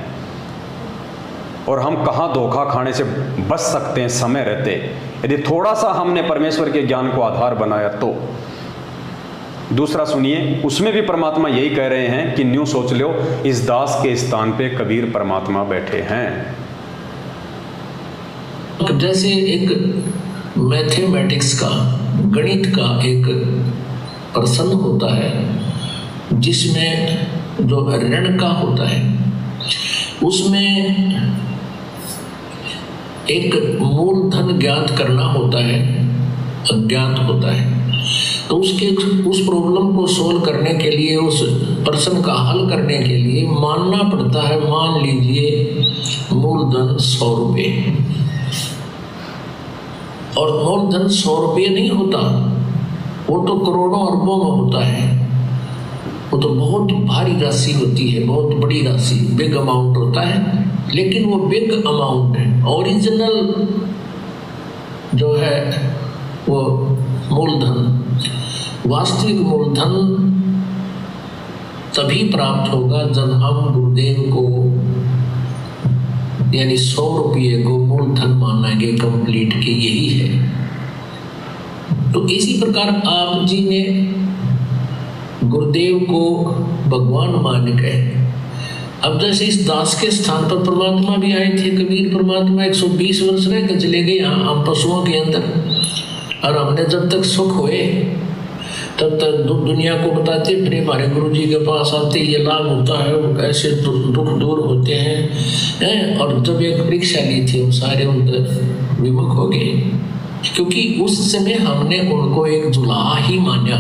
और हम कहाँ धोखा खाने से बच सकते हैं समय रहते, यदि थोड़ा सा हमने परमेश्वर के ज्ञान को आधार बनाया तो। दूसरा सुनिए, उसमें भी परमात्मा यही कह रहे हैं कि न्यू सोच लो, इस दास के स्थान पे कबीर परमात्मा बैठे हैं। जैसे एक मैथमेटिक्स का, गणित का एक प्रश्न होता है जिसमें जो ऋण का होता है उसमें एक मूलधन ज्ञात करना होता है, अज्ञात होता है। तो उस प्रॉब्लम को सोल्व करने के लिए, उस प्रश्न का हल करने के लिए मानना पड़ता है, मान लीजिए मूलधन 100 रुपये, और मूलधन 100 रुपये नहीं होता, वो तो करोड़ों अरबों में होता है। वो तो बहुत भारी राशि होती है, बहुत बड़ी राशि, बिग अमाउंट होता है। लेकिन वो बिग अमाउंट है, ओरिजिनल जो है वो मूलधन, वास्तविक मूलधन तभी प्राप्त होगा जब हम गुरुदेव को यानी 100 रुपये को मूलधन मानेंगे कंप्लीट के, यही है। तो इसी प्रकार आप जी ने गुरुदेव को भगवान मान गए। अब जैसे इस दास के स्थान पर परमात्मा भी आए थे, कबीर परमात्मा 120 वर्ष रह के चले गए यहाँ हम पशुओं के अंदर, और हमने जब तक सुख हुए तब तक दुनिया को बताते, फिर हमारे गुरु जी के पास आते, ये लाभ होता है, ऐसे दुख दूर होते हैं। और जब एक परीक्षा ली थी, वो सारे उनसे विमुख हो गए, क्योंकि उस समय हमने उनको एक दुल्हा ही माना,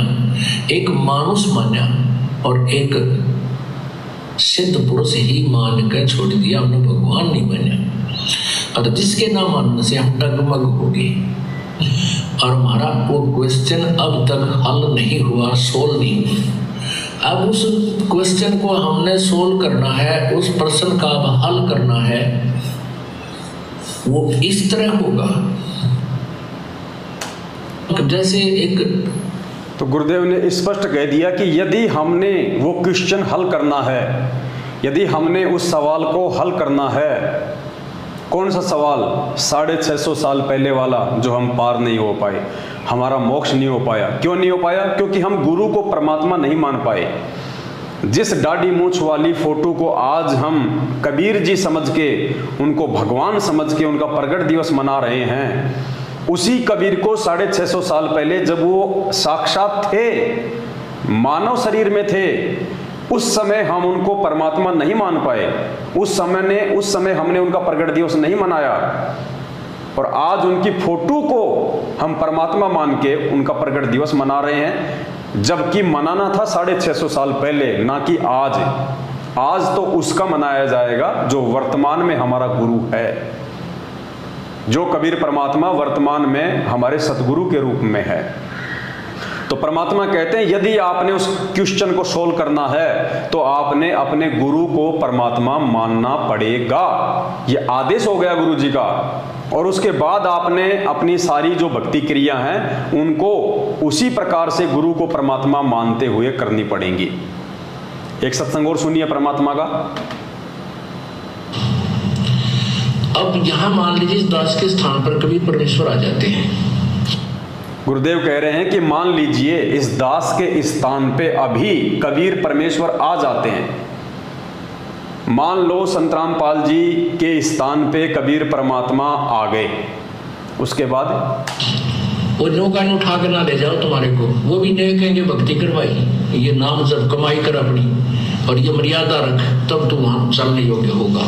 एक मानुष माना और एक सिद्ध पुरुष ही मान कर छोड़ दिया, हमने भगवान नहीं माना। और जिसके ना मानने से हम डगमग हो गए और हमारा वो क्वेश्चन अब तक हल नहीं हुआ, सोल्व नहीं हुआ। अब उस क्वेश्चन को हमने सोल्व करना है, उस प्रश्न का अब हल करना है। वो इस तरह होगा जैसे एक, तो गुरुदेव ने स्पष्ट कह दिया कि यदि हमने वो क्वेश्चन हल करना है, यदि हमने उस सवाल को हल करना है, कौन सा सवाल? 650 साल पहले वाला, जो हम पार नहीं हो पाए, हमारा मोक्ष नहीं हो पाया। क्यों नहीं हो पाया? क्योंकि हम गुरु को परमात्मा नहीं मान पाए। जिस दाढ़ी मूंछ वाली फोटो को आज हम कबीर जी समझ के, उनको भगवान समझ के उनका प्रगट दिवस मना रहे हैं, उसी कबीर को 650 साल पहले जब वो साक्षात थे, मानव शरीर में थे, उस समय हम उनको परमात्मा नहीं मान पाए। उस समय हमने उनका प्रगट दिवस नहीं मनाया, और आज उनकी फोटो को हम परमात्मा मान के उनका प्रगट दिवस मना रहे हैं, जबकि मनाना था 650 साल पहले, ना कि आज। आज तो उसका मनाया जाएगा जो वर्तमान में हमारा गुरु है, जो कबीर परमात्मा वर्तमान में हमारे सतगुरु के रूप में है। तो परमात्मा कहते हैं यदि आपने उस क्वेश्चन को सोल्व करना है तो आपने अपने गुरु को परमात्मा मानना पड़ेगा। ये आदेश हो गया गुरु जी का। और उसके बाद आपने अपनी सारी जो भक्ति क्रिया हैं उनको उसी प्रकार से गुरु को परमात्मा मानते हुए करनी पड़ेंगी। एक सत्संग और सुनिए परमात्मा का। अब यहां मान लीजिए इस दास के स्थान पर कभी परमेश्वर आ जाते हैं। गुरुदेव कह रहे हैं कि मान लीजिए इस दास के स्थान पे अभी कबीर परमेश्वर आ जाते हैं। मान लो संत रामपाल जी के स्थान पे कबीर परमात्मा आ गए, उसके बाद वो नौका उठा के ना ले जाओ तुम्हारे को, वो भी नहीं कहेंगे भक्ति करवाई, ये नाम जब कमाई कर अपनी और ये मर्यादा रख, तब तू वहां चलने योग्य होगा।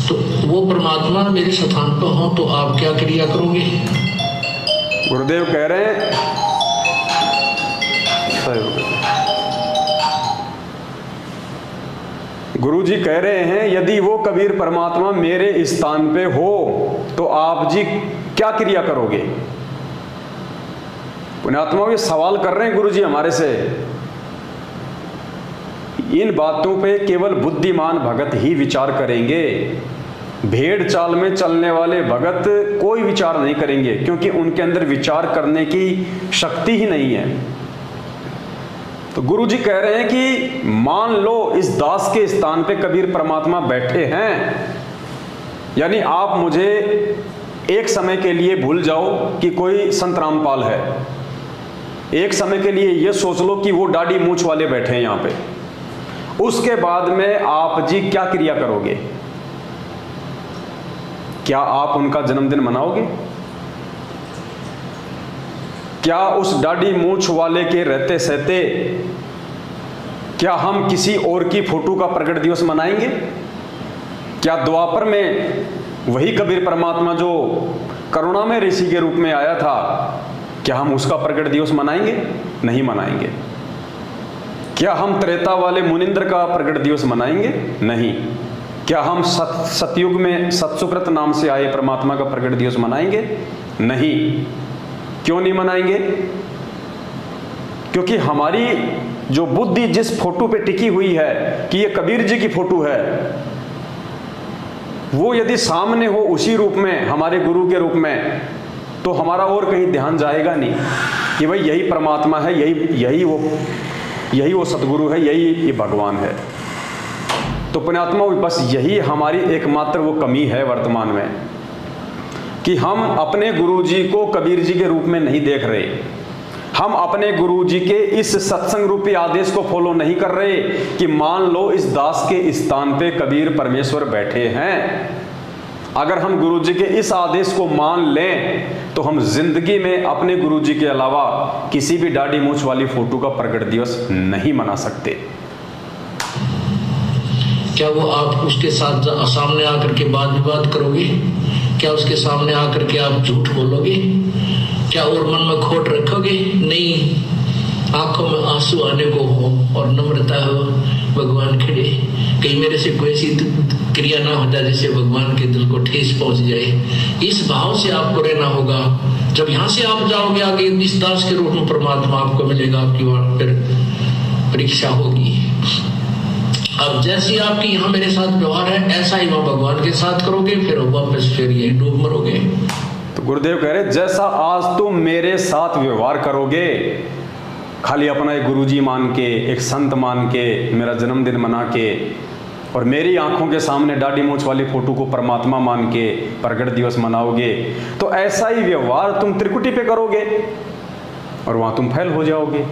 तो वो परमात्मा मेरे स्थान पर हो तो आप क्या क्रिया करोगे? गुरुदेव कह रहे हैं, गुरु जी कह रहे हैं यदि वो कबीर परमात्मा मेरे स्थान पे हो तो आप जी क्या क्रिया करोगे? पुण्यात्मा ये सवाल कर रहे हैं गुरु जी हमारे से। इन बातों पे केवल बुद्धिमान भगत ही विचार करेंगे। भेड़ चाल में चलने वाले भगत कोई विचार नहीं करेंगे, क्योंकि उनके अंदर विचार करने की शक्ति ही नहीं है। तो गुरु जी कह रहे हैं कि मान लो इस दास के स्थान पे कबीर परमात्मा बैठे हैं, यानी आप मुझे एक समय के लिए भूल जाओ कि कोई संत रामपाल है, एक समय के लिए ये सोच लो कि वो दाढ़ी मूंछ वाले बैठे हैं यहाँ पे। उसके बाद में आप जी क्या क्रिया करोगे? क्या आप उनका जन्मदिन मनाओगे? क्या उस दाढ़ी मूंछ वाले के रहते सहते क्या हम किसी और की फोटो का प्रगट दिवस मनाएंगे? क्या द्वापर में वही कबीर परमात्मा जो करुणामय ऋषि के रूप में आया था, क्या हम उसका प्रगट दिवस मनाएंगे? नहीं मनाएंगे। क्या हम त्रेता वाले मुनिंद्र का प्रगट दिवस मनाएंगे? नहीं। क्या हम सतयुग में सतसुकृत नाम से आए परमात्मा का प्रगट दिवस मनाएंगे? नहीं। क्यों नहीं मनाएंगे? क्योंकि हमारी जो बुद्धि जिस फोटो पे टिकी हुई है कि ये कबीर जी की फोटो है, वो यदि सामने हो उसी रूप में, हमारे गुरु के रूप में, तो हमारा और कहीं ध्यान जाएगा नहीं कि भाई यही परमात्मा है, यही वो सतगुरु है, यही ये भगवान है। तो पुण्यात्मा बस यही हमारी एकमात्र वो कमी है वर्तमान में कि हम अपने गुरुजी को कबीर जी के रूप में नहीं देख रहे। हम अपने गुरुजी के इस सत्संग रूपी आदेश को फॉलो नहीं कर रहे कि मान लो इस दास के स्थान पे कबीर परमेश्वर बैठे हैं, अगर हम गुरुजी के इस आदेश को मान लें तो हम जिंदगी में अपने गुरुजी के अलावा किसी भी दाढ़ी मूंछ वाली फोटो का प्रकट दिवस नहीं मना सकते। क्या वो आप उसके साथ सामने आकर के वाद विवाद करोगे? क्या उसके सामने आकर के आप झूठ बोलोगे? क्या और मन में खोट रखोगे? नहीं, आंखों में आंसू आने को हो और नम्रता हो, भगवान खड़े, कहीं मेरे से कोई ऐसी क्रिया ना हो जाए जिससे भगवान के दिल को ठेस पहुंच जाए। इस भाव से आपको रहना होगा। जब यहाँ से आप जाओगे आगे इस दास के रूप में परमात्मा आपको मिलेगा, आपकी वहां फिर परीक्षा होगी। अब जैसी आपकी यहाँ मेरे साथ व्यवहार है ऐसा ही वहां भगवान के साथ करोगे, फिर वापस फिर ये डूब मरोगे। तो गुरुदेव कह रहे जैसा आज तुम मेरे साथ व्यवहार करोगे, खाली अपना एक गुरुजी मान के, एक संत मान के, मेरा जन्मदिन मना के और मेरी आंखों के सामने दाढ़ी मूंछ वाली फोटो को परमात्मा मान के प्रकट दिवस मनाओगे, तो ऐसा ही व्यवहार तुम त्रिकुटी पे करोगे और वहां तुम फेल हो जाओगे।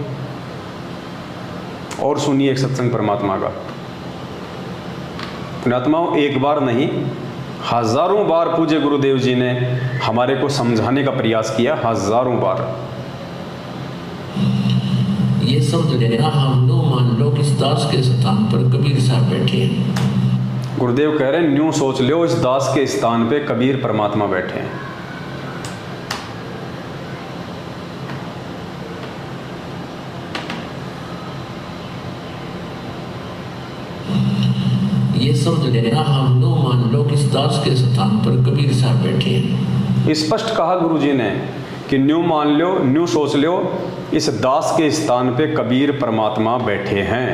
और सुनिए एक सत्संग परमात्मा का, पुण्यात्माओं, एक बार नहीं हजारों बार पूज्य गुरुदेव जी ने हमारे को समझाने का प्रयास किया, हजारों बार। ये समझ लेना, हम लो मान लो कि इस दास के स्थान पर कबीर साहब बैठे हैं। गुरुदेव कह रहे हैं न्यू सोच लो, इस दास के स्थान पे कबीर परमात्मा बैठे हैं। ये समझ लेना, हम लो मान लो कि इस दास के स्थान पर कबीर साहब बैठे हैं। स्पष्ट कहा गुरुजी ने कि न्यू मान लो, न्यू सोच लो, इस दास के स्थान पे कबीर परमात्मा बैठे हैं।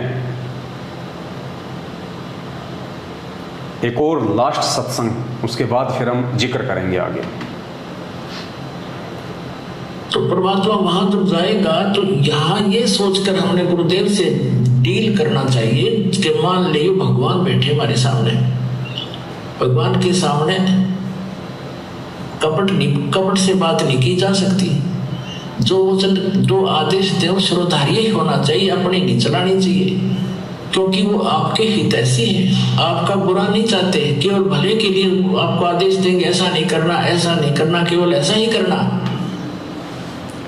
एक और लास्ट सत्संग, उसके बाद फिर हम जिक्र करेंगे आगे। तो परमात्मा वहां जब जाएगा तो यहाँ ये सोचकर हमने गुरुदेव से डील करना चाहिए कि मान लियो भगवान बैठे हमारे सामने, भगवान के सामने कपट से बात नहीं की जा सकती। जो आदेश दे वो श्रोधार्य ही होना चाहिए, अपनी नहीं चलानी चाहिए, क्योंकि वो आपके हितैषी है, आपका बुरा नहीं चाहते, केवल भले के लिए आपको आदेश देंगे ऐसा नहीं करना, ऐसा नहीं करना, केवल ऐसा ही करना।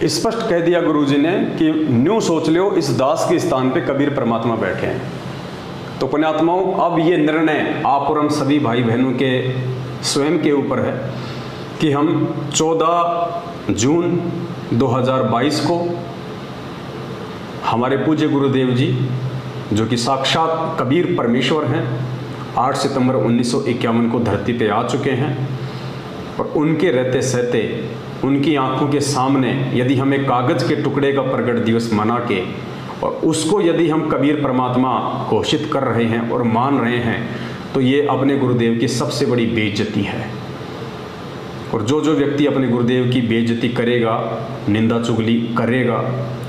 स्पष्ट कह दिया गुरुजी ने कि न्यू सोच लो, इस दास के स्थान पे कबीर परमात्मा बैठे हैं। तो पुण्यात्माओं, अब ये निर्णय आप और हम सभी भाई बहनों के स्वयं के ऊपर है कि हम 14 जून 2022 को हमारे पूज्य गुरुदेव जी, जो कि साक्षात कबीर परमेश्वर हैं, 8 सितंबर 1951 को धरती पे आ चुके हैं और उनके रहते सहते उनकी आंखों के सामने यदि हम एक कागज़ के टुकड़े का प्रकट दिवस मना के और उसको यदि हम कबीर परमात्मा घोषित कर रहे हैं और मान रहे हैं, तो ये अपने गुरुदेव की सबसे बड़ी बेइज्जती है। और जो जो व्यक्ति अपने गुरुदेव की बेइज्जती करेगा, निंदा चुगली करेगा,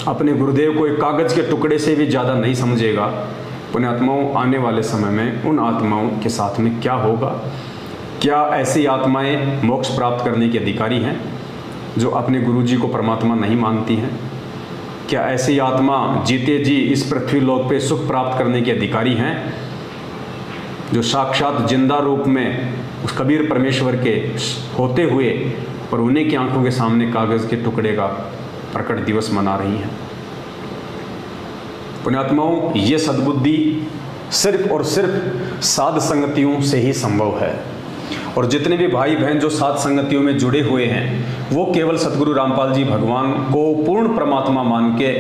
अपने गुरुदेव को एक कागज़ के टुकड़े से भी ज़्यादा नहीं समझेगा, पुण्यात्माओं, आने वाले समय में उन आत्माओं के साथ में क्या होगा? क्या ऐसी आत्माएं मोक्ष प्राप्त करने के अधिकारी हैं जो अपने गुरुजी को परमात्मा नहीं मानती हैं? क्या ऐसी आत्मा जीते जी इस पृथ्वी लोक पे सुख प्राप्त करने के अधिकारी हैं जो साक्षात जिंदा रूप में उस कबीर परमेश्वर के होते हुए पर उन्हीं की आंखों के सामने कागज़ के टुकड़े का प्रकट दिवस मना रही हैं? पुण्यात्माओं, ये सद्बुद्धि सिर्फ और सिर्फ साध संगतियों से ही संभव है। और जितने भी भाई बहन जो साध संगतियों में जुड़े हुए हैं, वो केवल सतगुरु रामपाल जी भगवान को पूर्ण परमात्मा मान के,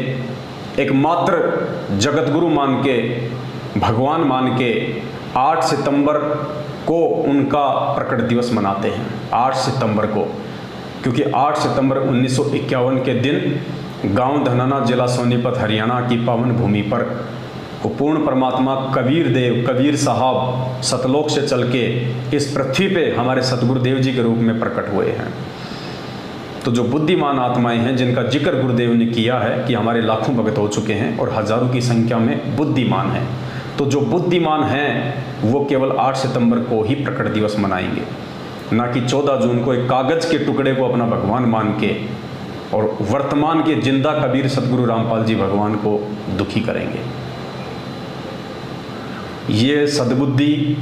एकमात्र जगतगुरु मान के, भगवान मान के 8 सितंबर को उनका प्रकट दिवस मनाते हैं। 8 सितंबर को, क्योंकि 8 सितंबर 1951 के दिन गांव धनाना, जिला सोनीपत, हरियाणा की पावन भूमि पर वो पूर्ण परमात्मा कबीर देव, कबीर साहब सतलोक से चल के इस पृथ्वी पे हमारे सतगुरुदेव जी के रूप में प्रकट हुए हैं। तो जो बुद्धिमान आत्माएं हैं, जिनका जिक्र गुरुदेव ने किया है कि हमारे लाखों भगत हो चुके हैं और हजारों की संख्या में बुद्धिमान हैं, तो जो बुद्धिमान हैं वो केवल 8 सितंबर को ही प्रकट दिवस मनाएंगे, ना कि 14 जून को एक कागज़ के टुकड़े को अपना भगवान मान के और वर्तमान के जिंदा कबीर सतगुरु रामपाल जी भगवान को दुखी करेंगे। ये सद्बुद्धि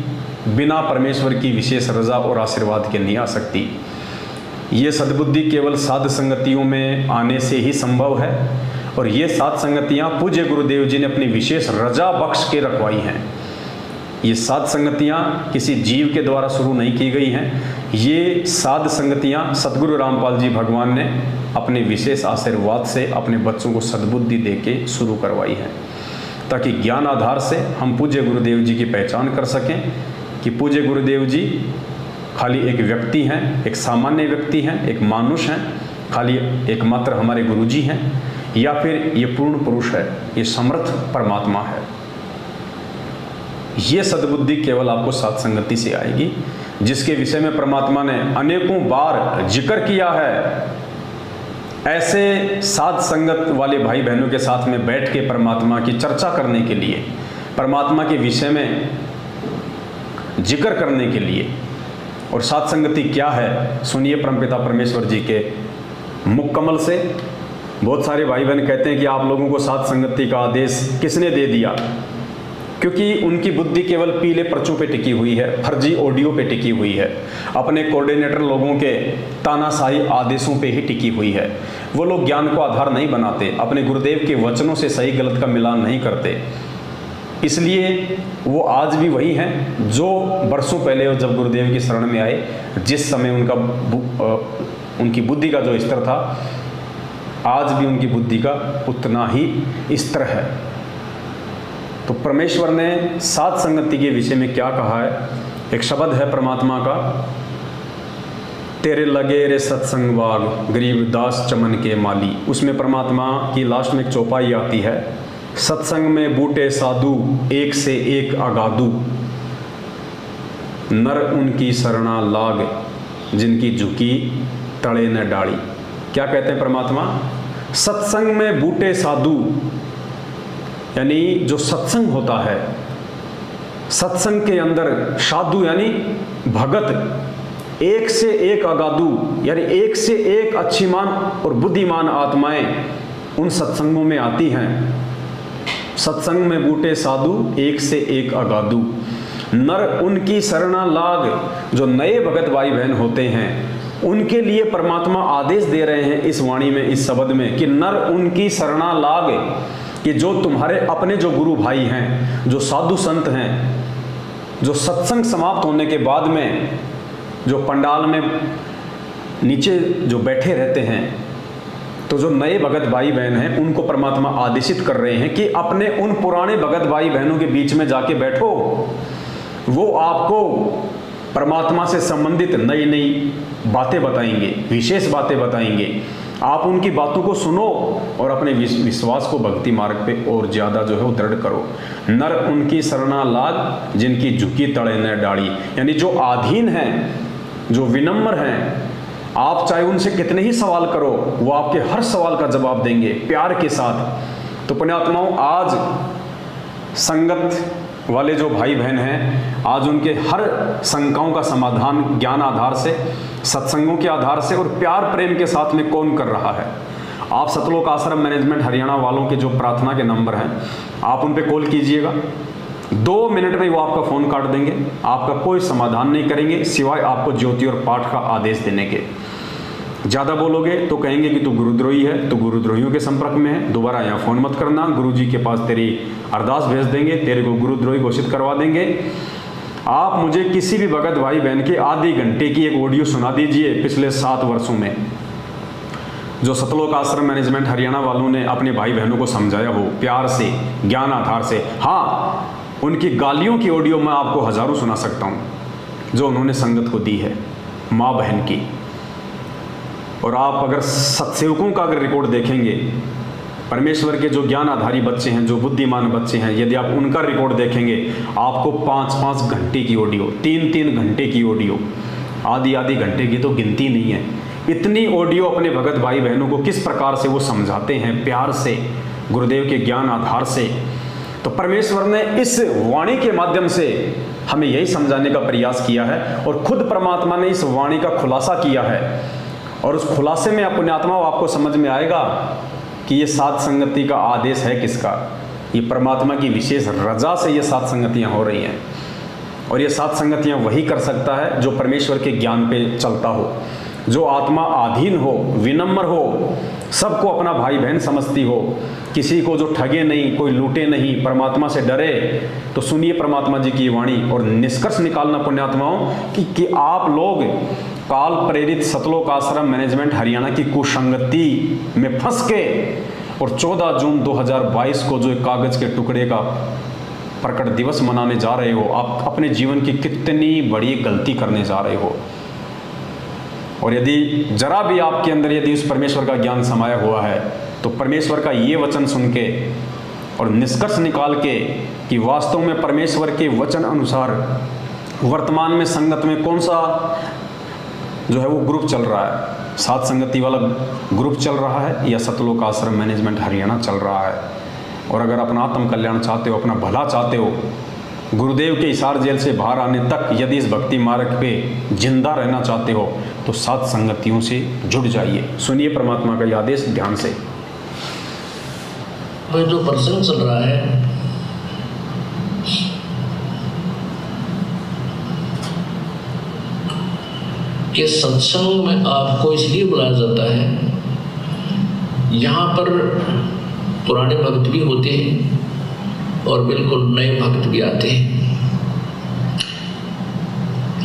बिना परमेश्वर की विशेष रजा और आशीर्वाद के नहीं आ सकती। ये सद्बुद्धि केवल साध संगतियों में आने से ही संभव है, और ये साध संगतियाँ पूज्य गुरुदेव जी ने अपनी विशेष रजा बख्श के रखवाई हैं। ये साध संगतियाँ किसी जीव के द्वारा शुरू नहीं की गई हैं। ये साध संगतियाँ सतगुरु रामपाल जी भगवान ने अपने विशेष आशीर्वाद से अपने बच्चों को सद्बुद्धि दे के शुरू करवाई है, ताकि ज्ञान आधार से हम पूज्य गुरुदेव जी की पहचान कर सकें कि पूज्य गुरुदेव जी खाली एक व्यक्ति हैं, एक सामान्य व्यक्ति हैं, एक मानुष हैं, खाली एकमात्र हमारे गुरु जी हैं, या फिर ये पूर्ण पुरुष है, ये समर्थ परमात्मा है। ये सद्बुद्धि केवल आपको साध संगति से आएगी, जिसके विषय में परमात्मा ने अनेकों बार जिक्र किया है। ऐसे साध संगत वाले भाई बहनों के साथ में बैठ के परमात्मा की चर्चा करने के लिए, परमात्मा के विषय में जिक्र करने के लिए। और साध संगति क्या है, सुनिए परमपिता परमेश्वर जी के मुख कमल से। बहुत सारे भाई बहन कहते हैं कि आप लोगों को साध संगति का आदेश किसने दे दिया, क्योंकि उनकी बुद्धि केवल पीले पर्चों पे टिकी हुई है, फर्जी ऑडियो पे टिकी हुई है, अपने कोऑर्डिनेटर लोगों के तानाशाही आदेशों पे ही टिकी हुई है। वो लोग ज्ञान को आधार नहीं बनाते, अपने गुरुदेव के वचनों से सही गलत का मिलान नहीं करते। इसलिए वो आज भी वही हैं जो बरसों पहले जब गुरुदेव की शरण में आए, जिस समय उनकी बुद्धि का जो स्तर था, आज भी उनकी बुद्धि का उतना ही स्तर है। तो परमेश्वर ने साध संगति के विषय में क्या कहा है, एक शब्द है परमात्मा का, तेरे लगे रे सत्संग बाग गरीब दास चमन के माली। उसमें परमात्मा की लास्ट में एक चौपाई आती है, सत्संग में बूटे साधु एक से एक अगाधु, नर उनकी शरणा लाग जिनकी झुकी तड़े न डाली। क्या कहते हैं परमात्मा, सत्संग में बूटे साधु, यानी जो सत्संग होता है, सत्संग के अंदर साधु यानी भगत, एक से एक अगाधु यानी एक से एक अच्छीमान और बुद्धिमान आत्माएं उन सत्संगों में आती हैं। सत्संग में बूटे साधु एक से एक अगाधु, नर उनकी शरणा लाग। जो नए भगत भाई बहन होते हैं उनके लिए परमात्मा आदेश दे रहे हैं इस वाणी में, इस शब्द में, कि नर उनकी शरणा लाग, कि जो तुम्हारे अपने जो गुरु भाई हैं, जो साधु संत हैं, जो सत्संग समाप्त होने के बाद में जो पंडाल में नीचे जो बैठे रहते हैं, तो जो नए भगत भाई बहन हैं उनको परमात्मा आदेशित कर रहे हैं कि अपने उन पुराने भगत भाई बहनों के बीच में जाके बैठो। वो आपको परमात्मा से संबंधित नई नई बातें बताएंगे, विशेष बातें बताएंगे। आप उनकी बातों को सुनो और अपने विश्वास को भक्ति मार्ग पे और ज़्यादा जो है वो दृढ़ करो। नर उनकी शरणा लाग जिनकी झुकी तड़े न डाली, यानी जो आधीन हैं, जो विनम्र हैं, आप चाहे उनसे कितने ही सवाल करो, वो आपके हर सवाल का जवाब देंगे प्यार के साथ। तो पुण्यात्माओं, आज संगत वाले जो भाई बहन हैं, आज उनके हर शंकाओं का समाधान ज्ञान आधार से, सत्संगों के आधार से और प्यार प्रेम के साथ में कौन कर रहा है। आप सतलोक आश्रम मैनेजमेंट हरियाणा वालों के जो प्रार्थना के नंबर हैं, आप उन पे कॉल कीजिएगा, 2 मिनट में वो आपका फ़ोन काट देंगे, आपका कोई समाधान नहीं करेंगे सिवाय आपको ज्योति और पाठ का आदेश देने के। ज़्यादा बोलोगे तो कहेंगे कि तू गुरुद्रोही है, तू गुरुद्रोहियों के संपर्क में है, दोबारा यहाँ फ़ोन मत करना, गुरुजी के पास तेरी अरदास भेज देंगे, तेरे को गुरुद्रोही घोषित करवा देंगे। आप मुझे किसी भी भगत भाई बहन के आधे घंटे की एक ऑडियो सुना दीजिए पिछले 7 वर्षों में, जो सतलोक आश्रम मैनेजमेंट हरियाणा वालों ने अपने भाई बहनों को समझाया हो प्यार से, ज्ञान आधार से। हाँ, उनकी गालियों की ऑडियो मैं आपको हज़ारों सुना सकता हूँ जो उन्होंने संगत को दी है, माँ बहन की। और आप अगर सत्सेवकों का अगर रिकॉर्ड देखेंगे, परमेश्वर के जो ज्ञान आधारी बच्चे हैं, जो बुद्धिमान बच्चे हैं, यदि आप उनका रिकॉर्ड देखेंगे, आपको 5-5 घंटे की ऑडियो, 3-3 घंटे की ऑडियो, आधी घंटे की तो गिनती नहीं है, इतनी ऑडियो अपने भगत भाई बहनों को किस प्रकार से वो समझाते हैं प्यार से, गुरुदेव के ज्ञान आधार से। तो परमेश्वर ने इस वाणी के माध्यम से हमें यही समझाने का प्रयास किया है, और खुद परमात्मा ने इस वाणी का खुलासा किया है। और उस खुलासे में पुण्यात्मा आपको समझ में आएगा कि ये साध संगति का आदेश है किसका। ये परमात्मा की विशेष रजा से ये सात संगतियाँ हो रही हैं। और ये सात संगतियाँ वही कर सकता है जो परमेश्वर के ज्ञान पे चलता हो, जो आत्मा आधीन हो, विनम्र हो, सबको अपना भाई बहन समझती हो, किसी को जो ठगे नहीं, कोई लूटे नहीं, परमात्मा से डरे। तो सुनिए परमात्मा जी की वाणी और निष्कर्ष निकालना पुण्यात्माओं कि आप लोग काल प्रेरित सतलोक आश्रम मैनेजमेंट हरियाणा की कुसंगति में फंस के और 14 जून 2022 को जो एक कागज के टुकड़े का प्रकट दिवस मनाने जा रहे हो, आप अपने जीवन की कितनी बड़ी गलती करने जा रहे हो। और यदि जरा भी आपके अंदर यदि उस परमेश्वर का ज्ञान समाया हुआ है तो परमेश्वर का ये वचन सुन के और निष्कर्ष निकाल के कि वास्तव में परमेश्वर के वचन अनुसार वर्तमान में संगत में कौन सा जो है वो ग्रुप चल रहा है, सात संगति वाला ग्रुप चल रहा है या सतलोक आश्रम मैनेजमेंट हरियाणा चल रहा है। और अगर अपना आत्म कल्याण चाहते हो, अपना भला चाहते हो, गुरुदेव के हिसार जेल से बाहर आने तक यदि इस भक्ति मार्ग पे जिंदा रहना चाहते हो तो सात संगतियों से जुड़ जाइए। सुनिए परमात्मा का यह आदेश ध्यान से। जो प्रसंग चल रहा है कि सत्संग में आपको इसलिए बुलाया जाता है, यहाँ पर पुराने भक्त भी होते हैं और बिल्कुल नए भक्त भी आते हैं।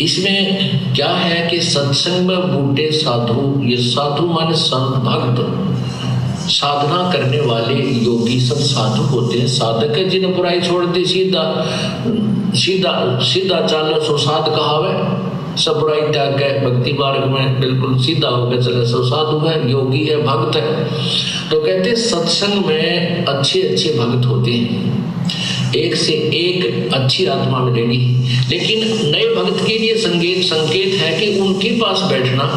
इसमें क्या है कि सत्संग में बूढ़े साधु, ये साधु माने संत भक्त, साधना करने वाले योगी सब साधु होते हैं। साधक है जिन्हें बुराई छोड़ दी, सीधा सीधा सीधा चालो सो साध कहावे, सब बुराई त्याग के भक्ति मार्ग में बिल्कुल सीधा होकर चले सो साधु है, योगी है, भक्त है। तो कहते हैं सत्संग में अच्छे अच्छे भक्त होते हैं, एक से एक अच्छी आत्मा मिलेगी। लेकिन नए भक्त के लिए संकेत है कि उनके पास बैठना।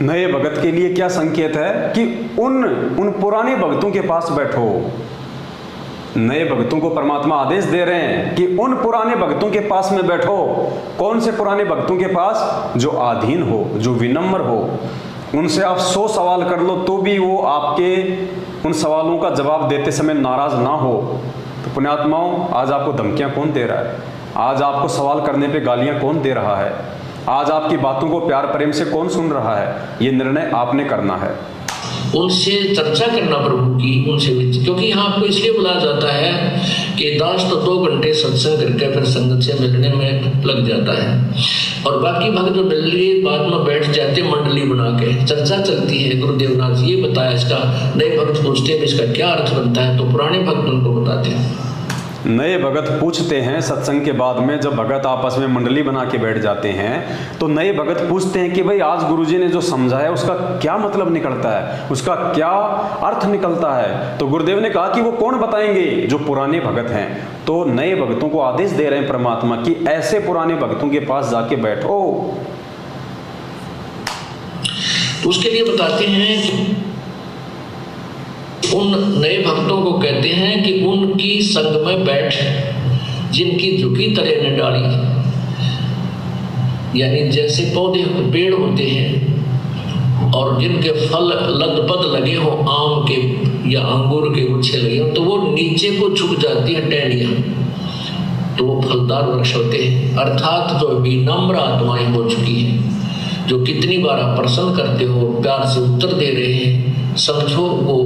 नए भक्त के लिए क्या संकेत है कि उन पुराने भक्तों के पास बैठो। नए भक्तों को परमात्मा आदेश दे रहे हैं कि उन पुराने भक्तों के पास में बैठो। कौन से पुराने भक्तों के पास? जो आधीन हो, जो विनम्र हो। उनसे आप 100 सवाल कर लो तो भी वो आपके उन सवालों का जवाब देते समय नाराज ना हो। तो पुण्यात्माओं, आज आपको धमकियां कौन दे रहा है? आज आपको सवाल करने पे गालियां कौन दे रहा है? आज आपकी बातों को प्यार प्रेम से कौन सुन रहा है? ये निर्णय आपने करना है। उनसे चर्चा करना प्रभु की, उनसे, क्योंकि यहाँ आपको इसलिए बुलाया जाता है कि दास तो 2 घंटे सत्संग करके फिर संगत से मिलने में लग जाता है और बाकी भक्त जो मिलने बाद में बैठ जाते मंडली बना के, चर्चा चलती है। गुरुदेव नाथ ये बताया, इसका नए भक्त पूछते हैं इसका क्या अर्थ बनता है, तो पुराने भक्त उनको बताते हैं। नए भगत पूछते हैं सत्संग के बाद में, जब भगत आपस में मंडली बना के बैठ जाते हैं तो नए भगत पूछते हैं कि भाई आज गुरुजी ने जो समझाया उसका क्या मतलब निकलता है, उसका क्या अर्थ निकलता है। तो गुरुदेव ने कहा कि वो कौन बताएंगे? जो पुराने भगत हैं। तो नए भक्तों को आदेश दे रहे हैं परमात्मा कि ऐसे पुराने भक्तों के पास जाके बैठो। उसके लिए बताते हैं उन नए भक्तों को कहते हैं कि उनकी संग में बैठ, जिनकी झुकी तरह ने डाली, यानी जैसे पौधे पेड़ होते हैं और जिनके फल लदपद लगे हो, आम के या अंगूर के गुच्छे लगे हो, तो वो नीचे को झुक जाती है टहनियां, तो वो फलदार वृक्ष होते हैं। अर्थात जो विनम्र आत्माएं हो चुकी हैं, जो कितनी बार आप प्रसन्न करते हो, प्यार से उत्तर दे रहे हैं, समझो वो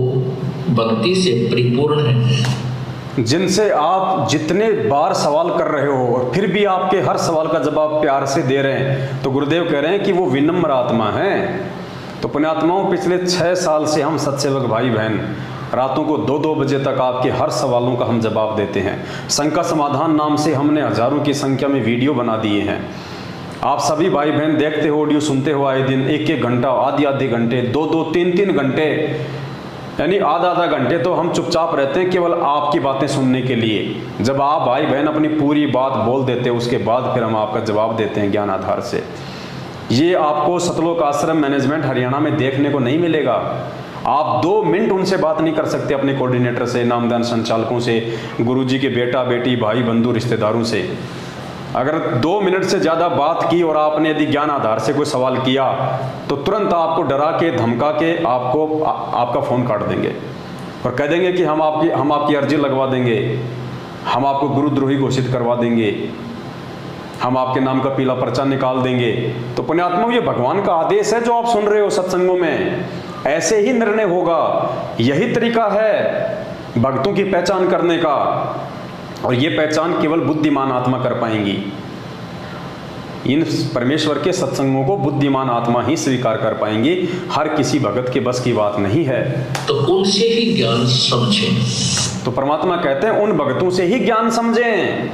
भक्ति से परिपूर्ण है। जिनसे आप जितने बार सवाल कर रहे हो और फिर भी आपके हर सवाल का जवाब प्यार से दे रहे हैं, तो गुरुदेव कह रहे हैं कि वो विनम्र आत्मा है। तो पुण्यात्माओं, पिछले 6 साल से हम सत्सेवक भाई बहन रातों को 2-2 बजे तक आपके हर सवालों का हम जवाब देते हैं। शंका समाधान नाम से हमने हजारों की संख्या में वीडियो बना दिए हैं। आप सभी भाई बहन देखते हो, ऑडियो सुनते हो आए दिन, 1-1 घंटा, आधे घंटे, 2-2, 3-3 घंटे, यानी आधा घंटे तो हम चुपचाप रहते हैं केवल आपकी बातें सुनने के लिए। जब आप भाई बहन अपनी पूरी बात बोल देते हैं उसके बाद फिर हम आपका जवाब देते हैं ज्ञान आधार से। ये आपको सतलोक आश्रम मैनेजमेंट हरियाणा में देखने को नहीं मिलेगा। आप 2 मिनट उनसे बात नहीं कर सकते, अपने कोऑर्डिनेटर से, नामदान संचालकों से, गुरुजी के बेटा बेटी, भाई बंधु रिश्तेदारों से। अगर 2 मिनट से ज़्यादा बात की और आपने यदि ज्ञान आधार से कोई सवाल किया तो तुरंत आपको डरा के धमका के आपका फ़ोन काट देंगे। और कह देंगे कि हम आपकी अर्जी लगवा देंगे, हम आपको गुरुद्रोही घोषित करवा देंगे, हम आपके नाम का पीला पर्चा निकाल देंगे। तो पुण्यात्माओं, ये भगवान का आदेश है जो आप सुन रहे हो सत्संगों में, ऐसे ही निर्णय होगा। यही तरीका है भक्तों की पहचान करने का, और ये पहचान केवल बुद्धिमान आत्मा कर पाएंगी। इन परमेश्वर के सत्संगों को बुद्धिमान आत्मा ही स्वीकार कर पाएंगी, हर किसी भगत के बस की बात नहीं है। तो उनसे ही ज्ञान समझें। तो परमात्मा कहते हैं उन भक्तों से ही ज्ञान समझें।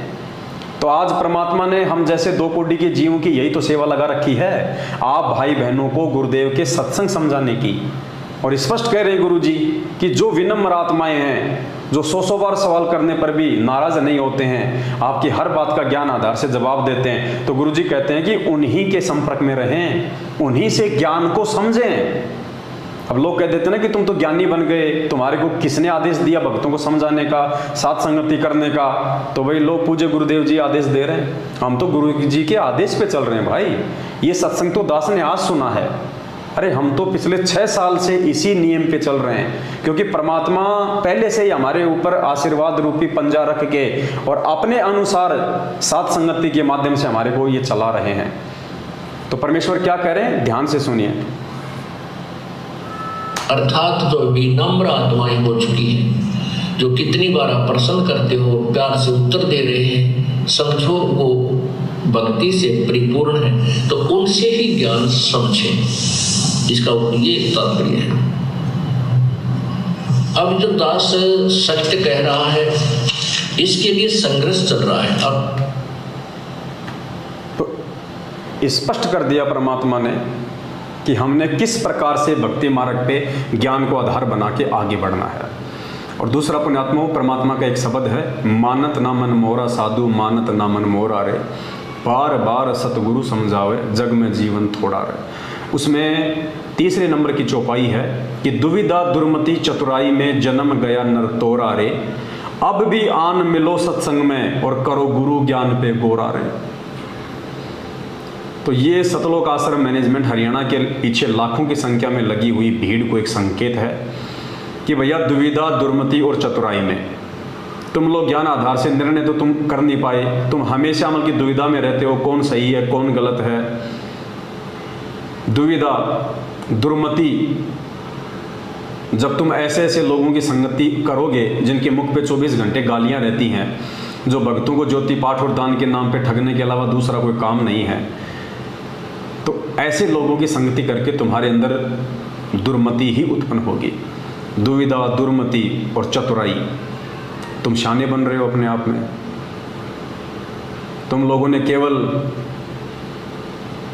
तो आज परमात्मा ने हम जैसे 2 कोटि के जीवों की यही तो सेवा लगा रखी है, आप भाई बहनों को गुरुदेव के सत्संग समझाने की। और स्पष्ट कह रहे हैं गुरु जी कि जो विनम्र आत्माएं हैं, जो 100 बार सवाल करने पर भी नाराज नहीं होते हैं, आपकी हर बात का ज्ञान आधार से जवाब देते हैं, तो गुरु जी कहते हैं कि उन्हीं के संपर्क में रहें, उन्हीं से ज्ञान को समझें। अब लोग कह देते हैं ना कि तुम तो ज्ञानी बन गए, तुम्हारे को किसने आदेश दिया भक्तों को समझाने का, साथ संगति करने का? तो वही लोग पूज्य गुरुदेव जी आदेश दे रहे हैं, हम तो गुरु जी के आदेश पे चल रहे हैं भाई। ये सत्संग तो दास ने आज सुना है, अरे हम तो पिछले 6 साल से इसी नियम पे चल रहे हैं, क्योंकि परमात्मा पहले से ही हमारे ऊपर आशीर्वाद रूपी पंजा रख के और अपने अनुसार साथ संगति के माध्यम से हमारे को ये चला रहे हैं। तो परमेश्वर क्या कह रहे हैं, ध्यान से सुनिए। अर्थात जो विनम्र आत्माएं हो चुकी हैं, जो कितनी बार आप प्रश्न करते हो, प्यार से उत्तर दे रहे हैं, समझो वो भक्ति से परिपूर्ण है, तो उनसे ही ज्ञान समझें। इसका ये तात्पर्य है। अब जो दास सत्य कह रहा है, इसके लिए संघर्ष चल रहा है। अब तो स्पष्ट कर दिया परमात्मा ने कि हमने किस प्रकार से भक्ति मार्ग पे ज्ञान को आधार बना के आगे बढ़ना है। और दूसरा पुण्यात्मा, परमात्मा का एक शब्द है, मानत ना मन मोरा साधु, मानत ना मन मोरा रे, बार बार सतगुरु समझावे, जग में जीवन थोड़ा रे। उसमें 3 नंबर की चौपाई है कि दुविधा दुर्मति चतुराई में जन्म गया नर तोरा रे, अब भी आन मिलो सत्संग में और करो गुरु ज्ञान पे गोरा रे। तो ये सतलोक आश्रम मैनेजमेंट हरियाणा के पीछे लाखों की संख्या में लगी हुई भीड़ को एक संकेत है कि भैया दुविधा दुर्मति और चतुराई में तुम लोग ज्ञान आधार से निर्णय तो तुम कर नहीं पाए, तुम हमेशा अमल की दुविधा में रहते हो, कौन सही है कौन गलत है। दुविधा दुर्मति, जब तुम ऐसे ऐसे लोगों की संगति करोगे जिनके मुख पे 24 घंटे गालियां रहती हैं, जो भक्तों को ज्योति पाठ और दान के नाम पे ठगने के अलावा दूसरा कोई काम नहीं है, तो ऐसे लोगों की संगति करके तुम्हारे अंदर दुर्मति ही उत्पन्न होगी। दुविधा दुर्मति और चतुराई, तुम शाने बन रहे हो अपने आप में। तुम लोगों ने केवल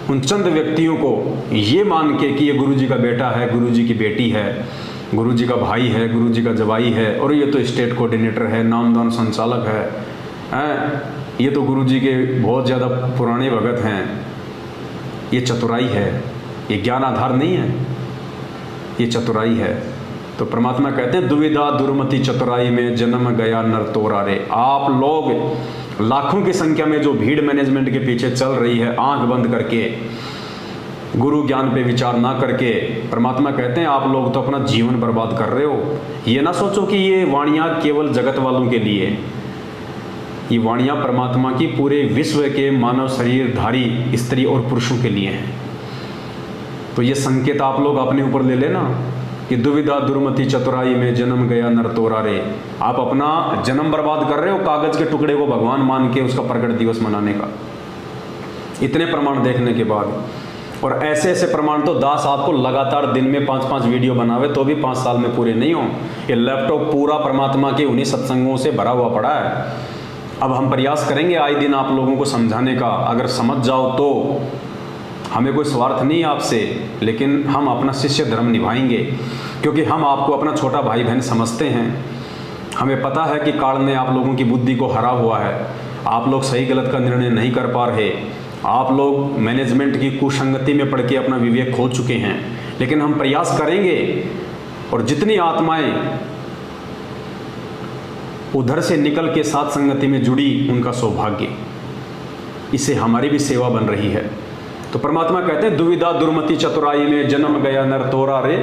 उन चंद व्यक्तियों को ये मान के कि ये गुरु जी का बेटा है, गुरु जी की बेटी है, गुरु जी का भाई है, गुरु जी का जवाई है, और ये तो स्टेट कोऑर्डिनेटर है, नामदान संचालक है, ये तो गुरु जी के बहुत ज़्यादा पुराने भगत हैं, ये चतुराई है, ये ज्ञान आधार नहीं है, ये चतुराई है। तो परमात्मा कहते हैं दुविधा दुर्मति चतुराई में जन्म गया नर तोरा रे। आप लोग लाखों की संख्या में जो भीड़ मैनेजमेंट के पीछे चल रही है, आंख बंद करके गुरु ज्ञान पे विचार ना करके, परमात्मा कहते हैं आप लोग तो अपना जीवन बर्बाद कर रहे हो। ये ना सोचो कि ये वाणियाँ केवल जगत वालों के लिए, ये वाणियाँ परमात्मा की पूरे विश्व के मानव शरीरधारी स्त्री और पुरुषों के लिए हैं। तो ये संकेत आप लोग अपने ऊपर ले लेना कि दुविधा दुर्मति चतुराई में जन्म गया नर तोरा रे। आप अपना जन्म बर्बाद कर रहे हो कागज के टुकड़े को भगवान मान के उसका प्रकट दिवस मनाने का। इतने प्रमाण देखने के बाद, और ऐसे ऐसे प्रमाण तो दास आपको लगातार दिन में 5-5 वीडियो बनावे तो भी 5 साल में पूरे नहीं हो। ये लैपटॉप पूरा परमात्मा के उन्हीं सत्संगों से भरा हुआ पड़ा है। अब हम प्रयास करेंगे आए दिन आप लोगों को समझाने का, अगर समझ जाओ तो हमें कोई स्वार्थ नहीं आपसे, लेकिन हम अपना शिष्य धर्म निभाएंगे, क्योंकि हम आपको अपना छोटा भाई बहन समझते हैं। हमें पता है कि काल ने आप लोगों की बुद्धि को हरा हुआ है, आप लोग सही गलत का निर्णय नहीं कर पा रहे, आप लोग मैनेजमेंट की कुसंगति में पड़ के अपना विवेक खो चुके हैं। लेकिन हम प्रयास करेंगे, और जितनी आत्माएं उधर से निकल के साथ संगति में जुड़ी उनका सौभाग्य, इससे हमारी भी सेवा बन रही है। तो परमात्मा कहते हैं दुविधा दुर्मति चतुराई में जन्म गया नर तोरा रे,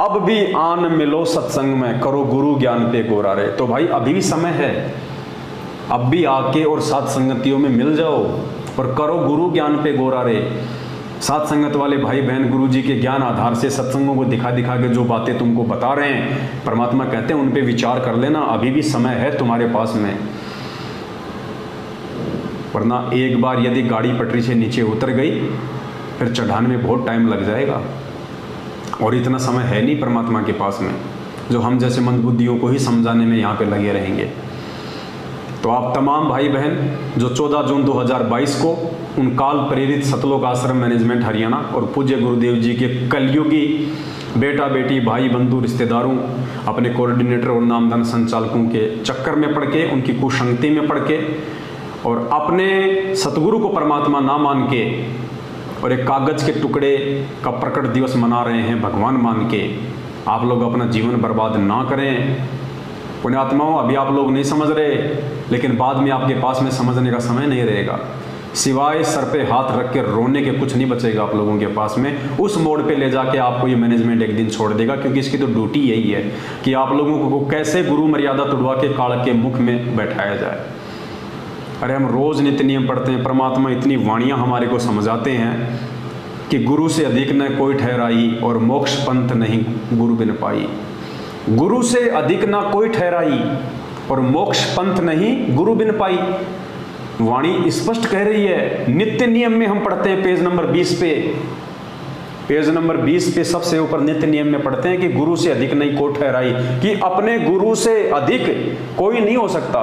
अब भी आन मिलो सत्संग में, करो गुरु ज्ञान पे गोरा रे। तो भाई अभी भी समय है, अब भी आके और साथ संगतियों में मिल जाओ और करो गुरु ज्ञान पे गोरा रे। साथ संगत वाले भाई बहन गुरु जी के ज्ञान आधार से सत्संगों को दिखा दिखा के जो बातें तुमको बता रहे हैं, परमात्मा कहते हैं उन पे विचार कर लेना, अभी भी समय है तुम्हारे पास में। वरना एक बार यदि गाड़ी पटरी से नीचे उतर गई फिर चढ़ाने में बहुत टाइम लग जाएगा, और इतना समय है नहीं परमात्मा के पास में जो हम जैसे मंदबुद्धियों को ही समझाने में यहाँ पे लगे रहेंगे। तो आप तमाम भाई बहन जो 14 जून 2022 को उन काल प्रेरित सतलोक आश्रम मैनेजमेंट हरियाणा और पूज्य गुरुदेव जी के कलयुगी बेटा बेटी भाई बंधु रिश्तेदारों अपने कोऑर्डिनेटर और नामदान संचालकों के चक्कर में पड़ के, उनकी कुसंगति में पड़ के और अपने सतगुरु को परमात्मा ना मान के और एक कागज के टुकड़े का प्रकट दिवस मना रहे हैं भगवान मान के, आप लोग अपना जीवन बर्बाद ना करें। पुण्यात्माओं, अभी आप लोग नहीं समझ रहे, लेकिन बाद में आपके पास में समझने का समय नहीं रहेगा। सिवाय सर पे हाथ रख के रोने के कुछ नहीं बचेगा आप लोगों के पास में। उस मोड़ पे ले जाके आपको ये मैनेजमेंट एक दिन छोड़ देगा, क्योंकि इसकी तो ड्यूटी यही है कि आप लोगों को कैसे गुरु मर्यादा तुड़वा के काल के मुख में बैठाया जाए। अरे हम रोज नित्य नियम पढ़ते हैं, परमात्मा इतनी वाणियाँ हमारे को समझाते हैं कि गुरु से अधिक न कोई ठहराई और मोक्ष पंथ नहीं गुरु बिन पाई। गुरु से अधिक ना कोई ठहराई और मोक्ष पंथ नहीं गुरु बिन पाई। वाणी स्पष्ट कह रही है। नित्य नियम में हम पढ़ते हैं पेज नंबर 20 पे, पेज नंबर 20 पे सबसे ऊपर नित्य नियम में पढ़ते हैं कि गुरु से अधिक नहीं कोई ठहराई, कि अपने गुरु से अधिक कोई नहीं हो सकता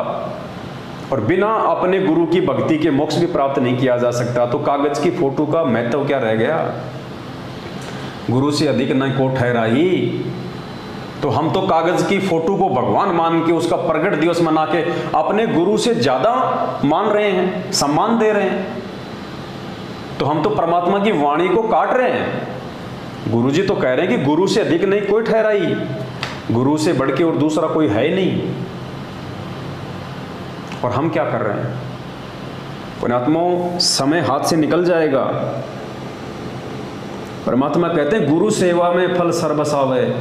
और बिना अपने गुरु की भक्ति के मोक्ष भी प्राप्त नहीं किया जा सकता। तो कागज की फोटो का महत्व क्या रह गया? गुरु से अधिक नहीं को ठहराई, तो हम तो कागज की फोटो को भगवान मान के उसका प्रगट दिवस मना के अपने गुरु से ज्यादा मान रहे हैं, सम्मान दे रहे हैं। तो हम तो परमात्मा की वाणी को काट रहे हैं। गुरु जी तो कह रहे हैं कि गुरु से अधिक नहीं कोई ठहराई, गुरु से बढ़ के और दूसरा कोई है ही नहीं। और हम क्या कर रहे हैं? पुण्यात्माओं, समय हाथ से निकल जाएगा। परमात्मा कहते हैं गुरु सेवा में फल सर्वस आवे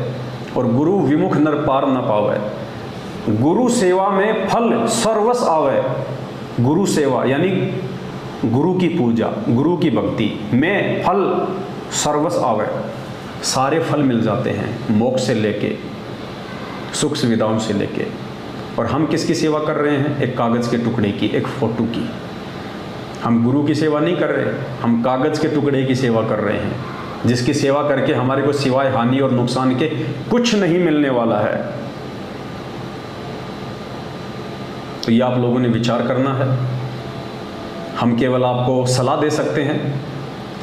और गुरु विमुख नर पार न पावे। गुरु सेवा में फल सर्वस आवे। गुरु सेवा यानी गुरु की पूजा, गुरु की भक्ति में फल सर्वस आवे, सारे फल मिल जाते हैं, मोक्ष से लेके सुख सुविधाओं से लेके। और हम किसकी सेवा कर रहे हैं? एक कागज के टुकड़े की, एक फोटो की। हम गुरु की सेवा नहीं कर रहे, हम कागज के टुकड़े की सेवा कर रहे हैं, जिसकी सेवा करके हमारे को सिवाय हानि और नुकसान के कुछ नहीं मिलने वाला है। तो ये आप लोगों ने विचार करना है। हम केवल आपको सलाह दे सकते हैं,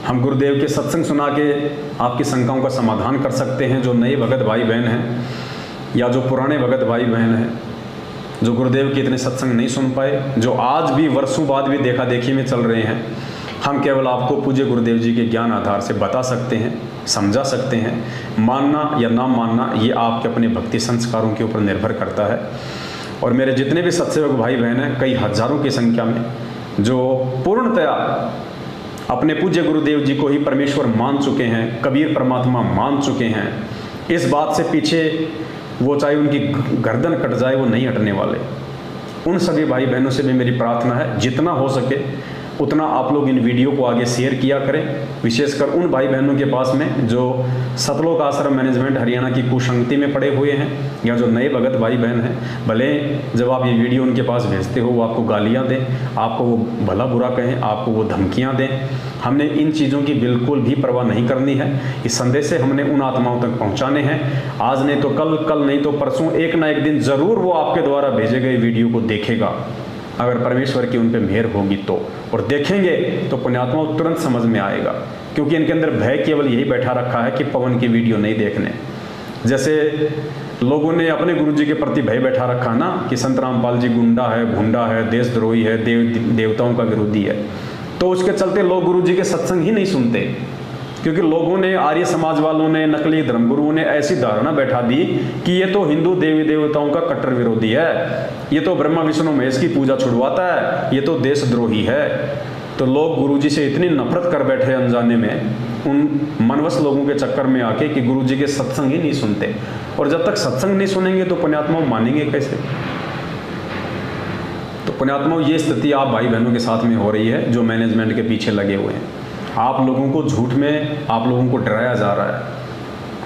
हम गुरुदेव के सत्संग सुना के आपकी शंकाओं का समाधान कर सकते हैं। जो नए भगत भाई बहन हैं या जो पुराने भगत भाई बहन हैं, जो गुरुदेव के इतने सत्संग नहीं सुन पाए, जो आज भी वर्षों बाद भी देखा देखी में चल रहे हैं, हम केवल आपको पूज्य गुरुदेव जी के ज्ञान आधार से बता सकते हैं, समझा सकते हैं। मानना या ना मानना ये आपके अपने भक्ति संस्कारों के ऊपर निर्भर करता है। और मेरे जितने भी सत्सेवक भाई बहन हैं, कई हजारों की संख्या में, जो पूर्णतया अपने पूज्य गुरुदेव जी को ही परमेश्वर मान चुके हैं, कबीर परमात्मा मान चुके हैं, इस बात से पीछे वो चाहे उनकी गर्दन कट जाए वो नहीं हटने वाले। उन सभी भाई बहनों से भी मेरी प्रार्थना है, जितना हो सके उतना आप लोग इन वीडियो को आगे शेयर किया करें, विशेषकर उन भाई बहनों के पास में जो सतलोक आश्रम मैनेजमेंट हरियाणा की कुसंगति में पड़े हुए हैं या जो नए भगत भाई बहन हैं। भले जब आप ये वीडियो उनके पास भेजते हो वो आपको गालियाँ दें, आपको वो भला बुरा कहें, आपको वो धमकियाँ दें, हमने इन चीज़ों की बिल्कुल भी परवाह नहीं करनी है। इस संदेश से हमने उन आत्माओं तक पहुँचाने हैं। आज नहीं तो कल, कल नहीं तो परसों, एक ना एक दिन ज़रूर वो आपके द्वारा भेजे गए वीडियो को देखेगा, अगर परमेश्वर की उन पे मेहर होगी तो। और देखेंगे तो पुण्यात्मा तुरंत समझ में आएगा, क्योंकि इनके अंदर भय केवल यही बैठा रखा है कि पवन की वीडियो नहीं देखने। जैसे लोगों ने अपने गुरु जी के प्रति भय बैठा रखा ना कि संत रामपाल जी गुंडा है, भुंडा है, देशद्रोही है, देवताओं का विरोधी है, तो उसके चलते लोग गुरु जी के सत्संग ही नहीं सुनते, क्योंकि लोगों ने, आर्य समाज वालों ने, नकली धर्मगुरुओं ने ऐसी धारणा बैठा दी कि ये तो हिंदू देवी देवताओं का कट्टर विरोधी है, ये तो ब्रह्मा विष्णु महेश की पूजा छुड़वाता है, ये तो देशद्रोही है। तो लोग गुरुजी से इतनी नफरत कर बैठे अनजाने में उन मनवस लोगों के चक्कर में आके कि गुरु जी के सत्संग ही नहीं सुनते। और जब तक सत्संग नहीं सुनेंगे तो पुण्यात्माओं मानेंगे कैसे? तो पुण्यात्माओं ये स्थिति आप भाई बहनों के साथ में हो रही है जो मैनेजमेंट के पीछे लगे हुए हैं। आप लोगों को झूठ में आप लोगों को डराया जा रहा है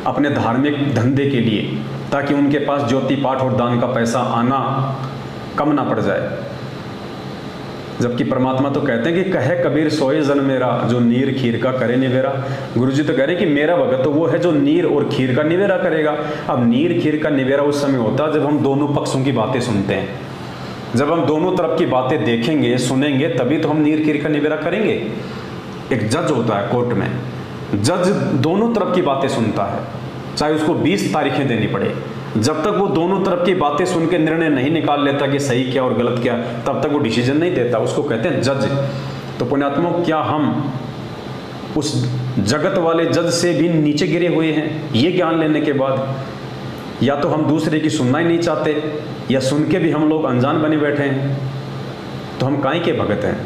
अपने धार्मिक धंधे के लिए, ताकि उनके पास ज्योति पाठ और दान का पैसा आना कम ना पड़ जाए। जबकि परमात्मा तो कहते हैं कि कहे कबीर सोए जन मेरा, जो नीर खीर का करे निवेरा। गुरु जी तो कह रहे हैं कि मेरा भगत तो वो है जो नीर और खीर का निवेरा करेगा। अब नीर खीर का निवेरा उस समय होता है जब हम दोनों पक्षों की बातें सुनते हैं, जब हम दोनों तरफ की बातें देखेंगे सुनेंगे, तभी तो हम नीर खीर का निवेरा करेंगे। एक जज होता है कोर्ट में, जज दोनों तरफ की बातें सुनता है, चाहे उसको 20 तारीखें देनी पड़े। जब तक वो दोनों तरफ की बातें सुन के निर्णय नहीं निकाल लेता कि सही क्या और गलत क्या, तब तक वो डिसीजन नहीं देता। उसको कहते हैं जज। तो पुण्यात्माओं, क्या हम उस जगत वाले जज से भी नीचे गिरे हुए हैं ये ज्ञान लेने के बाद? या तो हम दूसरे की सुनना ही नहीं चाहते, या सुन के भी हम लोग अनजान बने बैठे हैं। तो हम काहे के भगत हैं?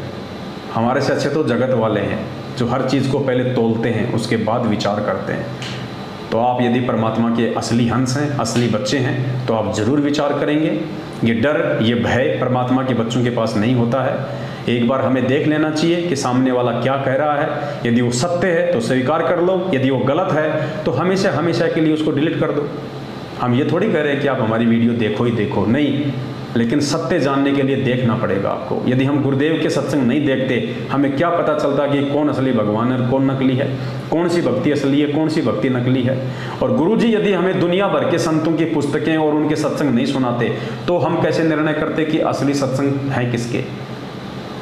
हमारे से अच्छे तो जगत वाले हैं जो हर चीज़ को पहले तोलते हैं, उसके बाद विचार करते हैं। तो आप यदि परमात्मा के असली हंस हैं, असली बच्चे हैं, तो आप जरूर विचार करेंगे। ये डर, ये भय परमात्मा के बच्चों के पास नहीं होता है। एक बार हमें देख लेना चाहिए कि सामने वाला क्या कह रहा है। यदि वो सत्य है तो स्वीकार कर लो, यदि वो गलत है तो हमेशा हमेशा के लिए उसको डिलीट कर दो। हम ये थोड़ी कह रहे हैं कि आप हमारी वीडियो देखो ही देखो, नहीं, लेकिन सत्य जानने के लिए देखना पड़ेगा आपको। यदि हम गुरुदेव के सत्संग नहीं देखते, हमें क्या पता चलता कि कौन असली भगवान है, कौन नकली है, कौन सी भक्ति असली है, कौन सी भक्ति नकली है। और गुरु जी यदि हमें दुनिया भर के संतों की पुस्तकें और उनके सत्संग नहीं सुनाते, तो हम कैसे निर्णय करते कि असली सत्संग है किसके?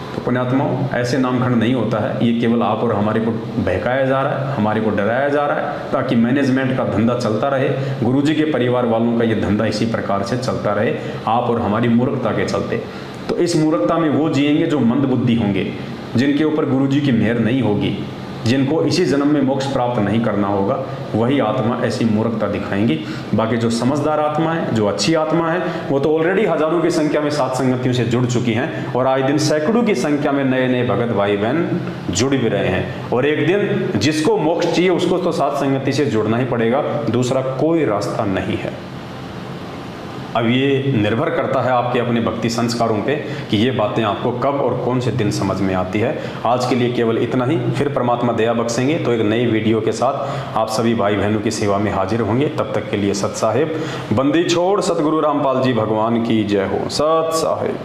तो पुण्यात्माओं, ऐसे नामखंड नहीं होता है। ये केवल आप और हमारे को बहकाया जा रहा है, हमारे को डराया जा रहा है, ताकि मैनेजमेंट का धंधा चलता रहे। गुरुजी के परिवार वालों का ये धंधा इसी प्रकार से चलता रहे, आप और हमारी मूर्खता के चलते। तो इस मूर्खता में वो जिएंगे जो मंद बुद्धि होंगे, जिनके ऊपर गुरुजी की मेहर नहीं होगी, जिनको इसी जन्म में मोक्ष प्राप्त नहीं करना होगा, वही आत्मा ऐसी मूर्खता दिखाएंगी। बाकी जो समझदार आत्मा है, जो अच्छी आत्मा है, वो तो ऑलरेडी हजारों की संख्या में सात संगतियों से जुड़ चुकी हैं, और आए दिन सैकड़ों की संख्या में नए नए भगत भाई बहन जुड़ भी रहे हैं। और एक दिन जिसको मोक्ष चाहिए उसको तो सात संगति से जुड़ना ही पड़ेगा, दूसरा कोई रास्ता नहीं है। अब ये निर्भर करता है आपके अपने भक्ति संस्कारों पे कि ये बातें आपको कब और कौन से दिन समझ में आती है। आज के लिए केवल इतना ही, फिर परमात्मा दया बख्शेंगे तो एक नई वीडियो के साथ आप सभी भाई बहनों की सेवा में हाजिर होंगे। तब तक के लिए सत साहेब, बंदी छोड़ सतगुरु रामपाल जी भगवान की जय हो। सत साहेब।